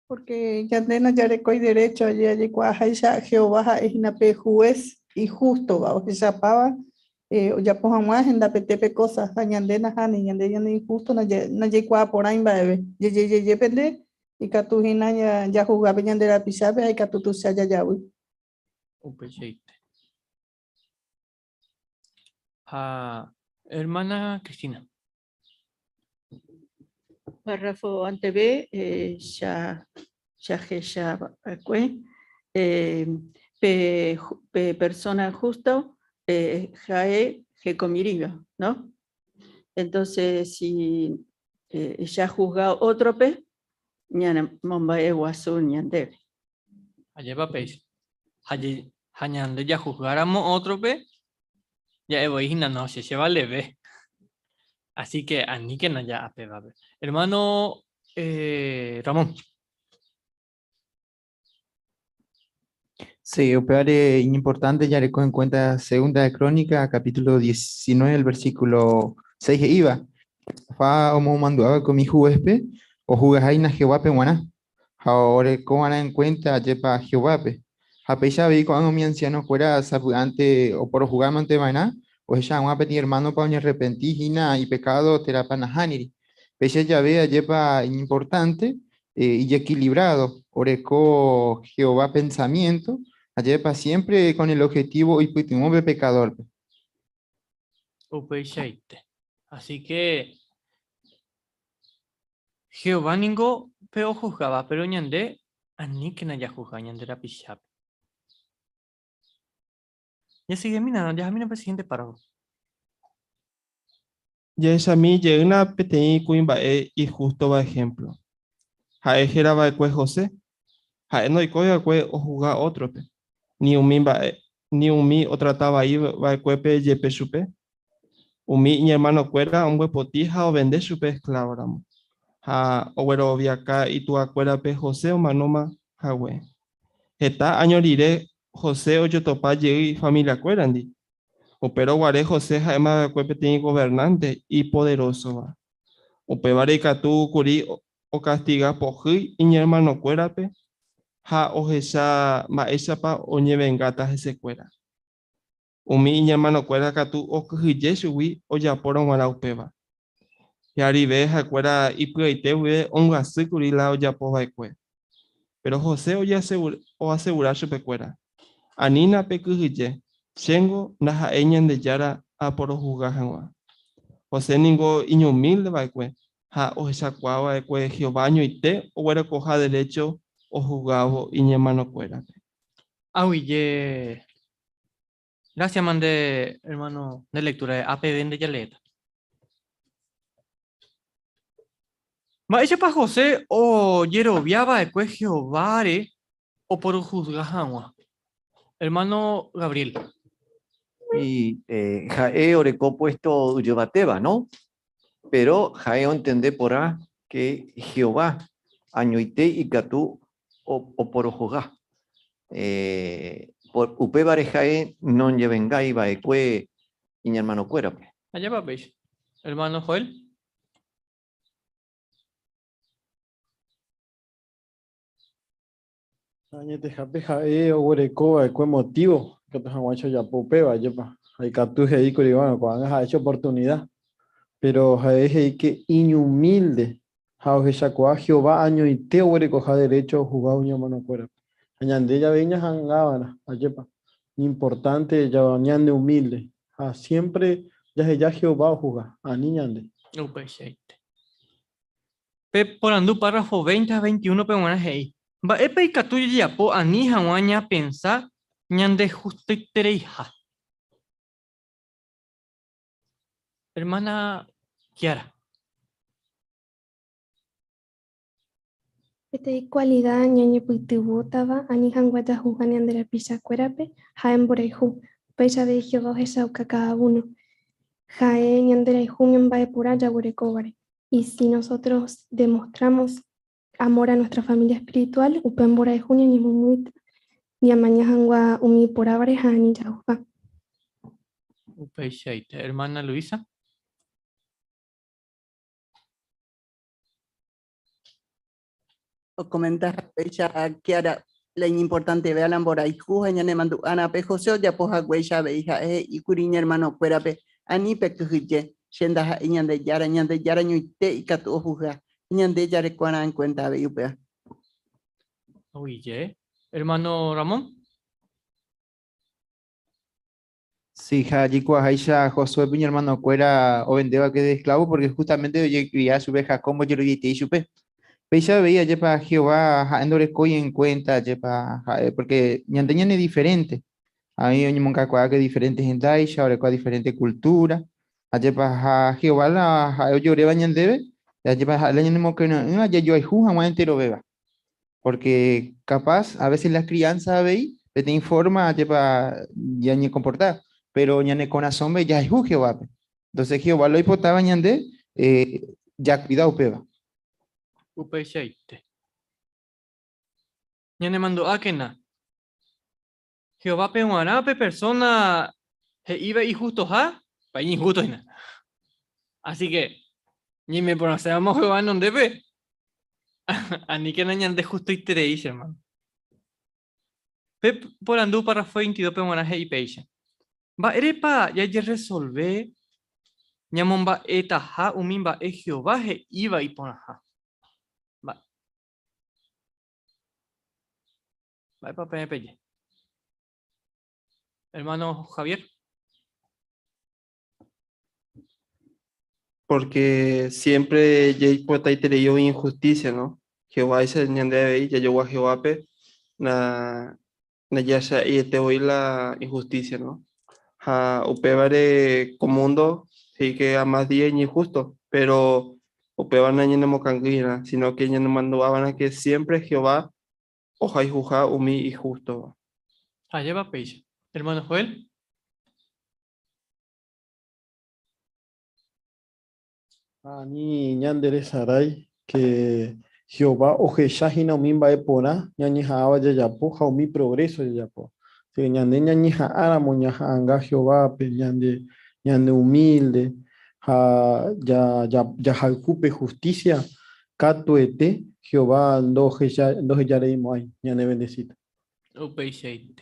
Porque Yandena Yarecoy derecho allí cuajaisha Jehová es inape juez y justo va o que zapaba ya pojan más en la petepe cosas Yandena hani Yandena injusto na yekua por ahí va ye pende y catujina ya jugaba Yandera pisabe hay catutu se haya ya Hermana Cristina. Párrafo ante B, ya persona justo, jae comiriga, ¿no? Entonces, si ya juzga otro pe, ñana momba guasun ñandere. Allá va pez. Allí, hañande ya juzgáramos otro pe, ya evoína no se lleva leve. Así que ani que no ya ape va a ver. Hermano Ramón. Sí, opeare importante ya recoge en cuenta segunda de Crónica, capítulo 19, el versículo 6 iba. Fa omo manduaba con mi juespe o jugajaina Jehová pe guaná. Ahora cómo en cuenta yepa Jehová pe. Apecha vi con mi anciano fuera sabuante o por jugar mante maná o ella un apeti hermano pa un arrepentigina y pecado terapanahaniri. Peche ya vea yepa importante y equilibrado. Oreco Jehová pensamiento. Ayepa siempre con el objetivo y putimove pecador. Así que Jehová ningo peo juzgaba, pero ñande ani que no ya juzga ñande la pichap. Ya sigue mina, ya mina presidente parado. Ya es a mí llega una peteí cuimbae y justo va ejemplo. Jaejera va cue José. Jae no icoya cue o jugar otro pe. Ni un mi o trataba ahí va cuepe yepe supe. Mi hermano cuera un huepotija o vende supe esclavoramos. Ha oguero viaca y tu acuera pe José o manoma jagüe. Eta añorire José o yo topa y familia cuerandi. O pero guare José jaema cuepe tiene gobernante y poderoso va. O pebare catu curi o castiga poji y mi hermano cuerape. Ha ojecha maesapa o ñevengata ese cuera. Umi hermano cuera catu o kujiyeshui o ya por un araupeva. Y ariveja cuera y pueite hue un gasicuri la o ya pova cue. Pero José o ya asegurar su pecuera. Anina pecujiye. Chengo naja eñan de yara a por jugajanwa. José ningo iñumil de baicue. Ha ojecha cuava de cue Jehová y te o huera coja derecho o jugabo y mi hermano cuera. Oye. Gracias, mande, hermano, de lectura de AP de Yaleta. Ma ese pa José o Yerobiaba de cue Jehová o por juzgajagua. Hermano Gabriel. Y Jae orecó puesto Uyobateba, ¿no? Pero Jae entender por A que Jehová, añoite y catú o por ojogá. Por Upebare Jae non llevengai baecue y mi hermano cuera. Allá va, ¿veis? Hermano Joel. Añe te jape jae oguereco eco motivo que te han hecho ya popeba yepa. Hay catuje ahí curibano cuando ha hecho oportunidad. Pero jae hei que inhumilde. Jao que shakua Jehová año y te oguereco ja derecho jugar uña mano fuera. Añande ya veña hangabana ayepa. Importante ya añande humilde. Siempre ya Jehová jugar. Aniñande. Pe por andu párrafo 20 a 21 pe buena hei. Va epe y catuya ya po ani hawaña pensa ñande justo y tereija. Hermana Kiara. Esta cualidad ñañe puitibutaba ani hanguata jugani andera pisa cuerape jaen boreju. Pesa de Jehová jesauca cada uno. Jae ñandera y junien va pura ya borecobare. Y si nosotros demostramos amor a nuestra familia espiritual, upen bora de junio ni mumuit ni amaña umi por abare hani jaufa. Hermana Luisa. O comentar ella Kiara la importante ve alan bora y juja ñane mandu ana pe José ya poja huella veija y curiña hermano cuerape ani pe kuje shenda ñande yara ñuite y catu juja ñande yare cuana en cuenta ve upea. Oye, hermano Ramón. Sí, Jayikua Haisha Josué mi hermano cuera o vendeba que de esclavo porque justamente yo quería su veja como yo lo vi y supe. Peisa veía yepa Jehová andore coy en cuenta yepa porque ñanteñan es diferente. A mí yo nunca que diferente gente Aisha ahora con diferente cultura. Ayepa Jehová la yo le bañan debe. Ayepa la ñanemo que no ya yo hay juja más entero beba. Porque capaz a veces la crianza veis te informa yepa ya ni comportar pero ñane con asombe ya es Jehová. Entonces Jehová lo hipotaba ñande ya cuidado peba. Upeshaite. Ñane mando akena. Jehová pehuará pe persona he iba y justo ha, pa injusto ina. Así que ni me conocemos Jehová no debe. Ani que no ñande justo y tereis, hermano. Pe por andu para fue 22 pehuará he y peixe. Va erepa ya resolver ñamomba etaha umimba e Jehová he iba y ponaha. Va. Va para pelle. Hermano Javier. Porque siempre ya puede tener yo injusticia, ¿no? Jehová dice ñande ya yo a Jehová pe na ya y te oí la injusticia, ¿no? Upebare comundo sí que a más día y injusto, pero upebana ni no canguina, sino que ya no mandaban a que siempre Jehová oja y juja umi y justo. Lleva peixe. Hermano Joel. Ani ñandere saray que Jehová ojeshahina umimba epona ñañihaaba jajapo ha umi progreso jajapo. Que ñande ñañiha áramo ñahanga Jehová pe ñande humilde ya jaikupe justicia katuete Jehová ndoje yareimo ay ñande bendecita. Upeixe.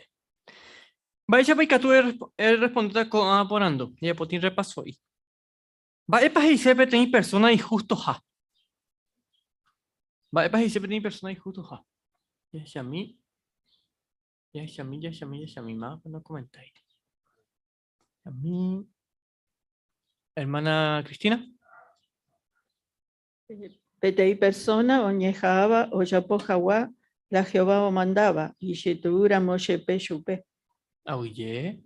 Vaya para que tú respondes por ando. Ya por ti repaso ahí. Va epa y siempre tenéis persona injusto ha. Va epa y siempre tenéis persona injusto ha. Ya Shami más no comentáis. Shami. Hermana Cristina. Petei persona oñejaba o yapojawa la Jehová o mandaba y shetura moshe peshupe. Oye.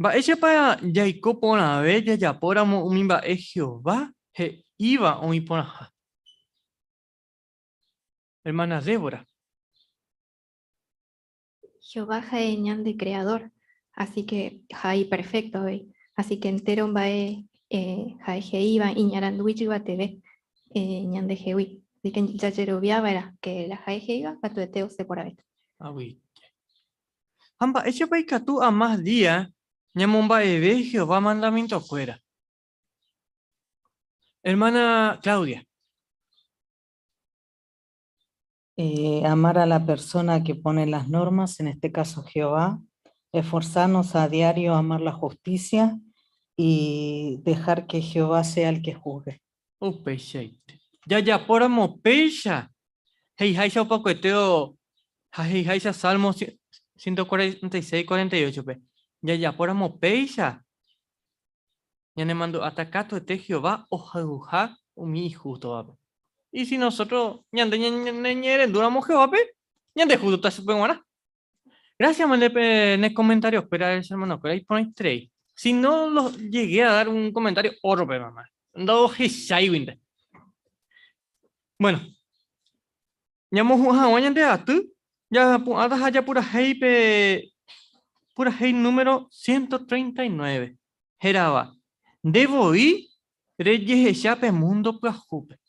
Va ella para Jacob pona vez ya poramo umimba e Jehová he iba o mi pona. Hermana Débora. Jehová jae ñan de creador, así que jai perfecto, ¿ve? Así que entero bae jae jeiba y ñaranduichi batebe ñan de jehui. Así que ya cherobiaba era que la jae jeiba patueteo se por ahí. Ah, oui. Hamba, ese país que tú a más día, ñamomba ebe Jehová mandamiento fuera. Hermana Claudia. Amar a la persona que pone las normas, en este caso Jehová, esforzarnos a diario a amar la justicia y dejar que Jehová sea el que juzgue. Pecheite. Ya, poramo pecha. Hey, haisha pacueteo. Hey, haisha Salmo 146, 48. Pe. Ya, poramo pecha. Ya le mando atacato este Jehová, ojaguja, mi justo. Va. Y si nosotros, ñande, duramos Jehová, pe. Ñande justo, está súper buena. Gracias, mande en el comentario. Espera, hermano, pero ahí ponéis 3. Si no los llegué a dar un comentario, oro, pe, mamá. No, bueno, ya hemos jugado de atu, ya ya pura hei número 139. Geraba, debo ir, reyes chape mundo plajupe.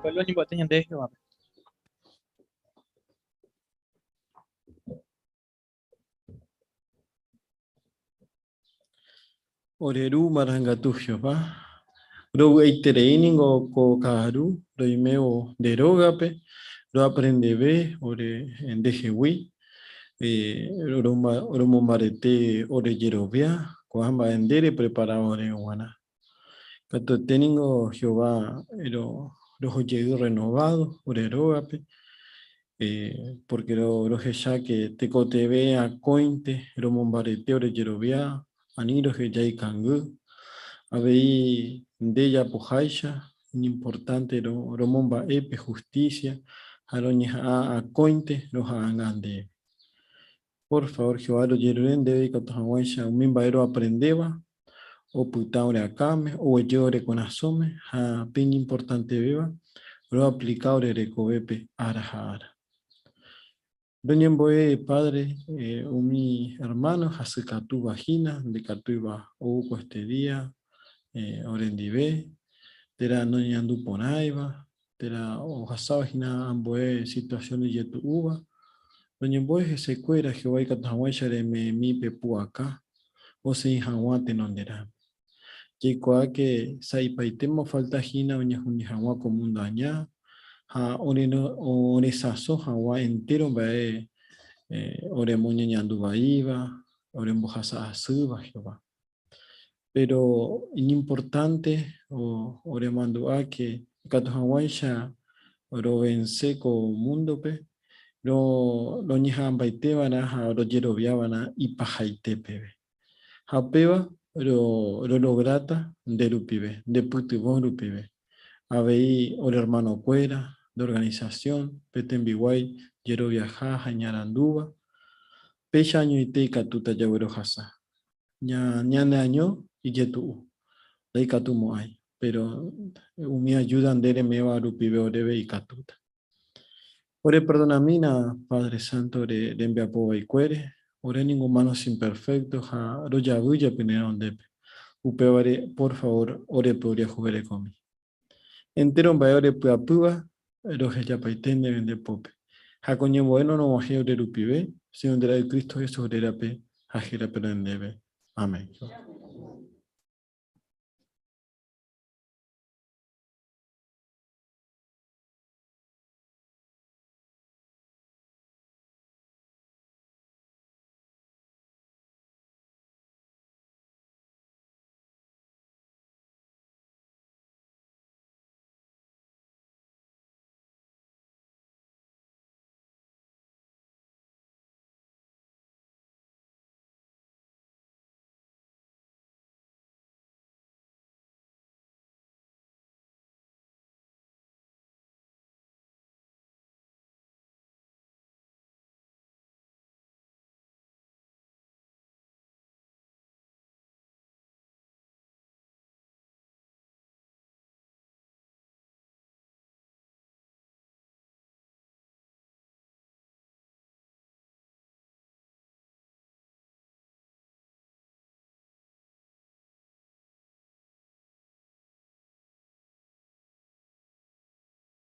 Pueblo ni boteña de Jehová. oreru marangatu Jehová. Ro eitereiningo ko karu, ro imeo derogape, ro aprendebe, ore endejewi, ro momarete, ore yerovia, coamba endere preparado ore guana. Catoteningo Jehová, ro joyedu renovado, ore rogape, porque lo ya que te cotebe a cointe, ro mombarete, ore yerovia, aniro que ya y cangu. Habei deya pujaisha, importante romomba epe justicia, aroña a cointe, roja angande. Por favor, Jehová lo yeruen debe cotojawaisha, un mimbaero aprendeba, o putaure acame, o llore con asome, a pin importante beba, lo aplicaure recobepe arajara. Doña Boe, padre, mi hermano, hace catu vagina, de catuiba o este día, orendive, tera no ñandu ponaiba, tera ojasaba hina amboe situaciones yetu uva. Doña Boe se cuera Jehová y catahuayare me mi pepu acá, o se injahuate nondera. Yecoa que saipaitemo falta hina oña junijahua comundo añá, ha oresaso hawa entero bae oremoña ñandu baiba, orembojasa asuba Jehová. Pero importante o remando a que Catohawaisha oro vence co mundo pe lo ñihan baitebana ha oro yeroviabana y pajaitepe. Hapeba ro lograta de lupibe, de putibon lupibe. Habei oro hermano cuera de organización, petembiwai, yeroviaja, jañaranduba, pecha año y te catuta yagüero jasa. Ñane año y yetu. Dai katumo hay, pero mi ayuda andere me va a rupibe orebe y katuta. Ore perdonamina, Padre Santo, ore envia poa y cuere, ore ningún manos imperfectos, ha roya bulla pineron de upevare, por favor, ore podría jugar conmigo. Entero en ore pua pua, roje ya paitende vende pope. Ha coño bueno no maje ore rupibe, si donde la de Cristo Jesús orerape, ajera pero endebe. Amén.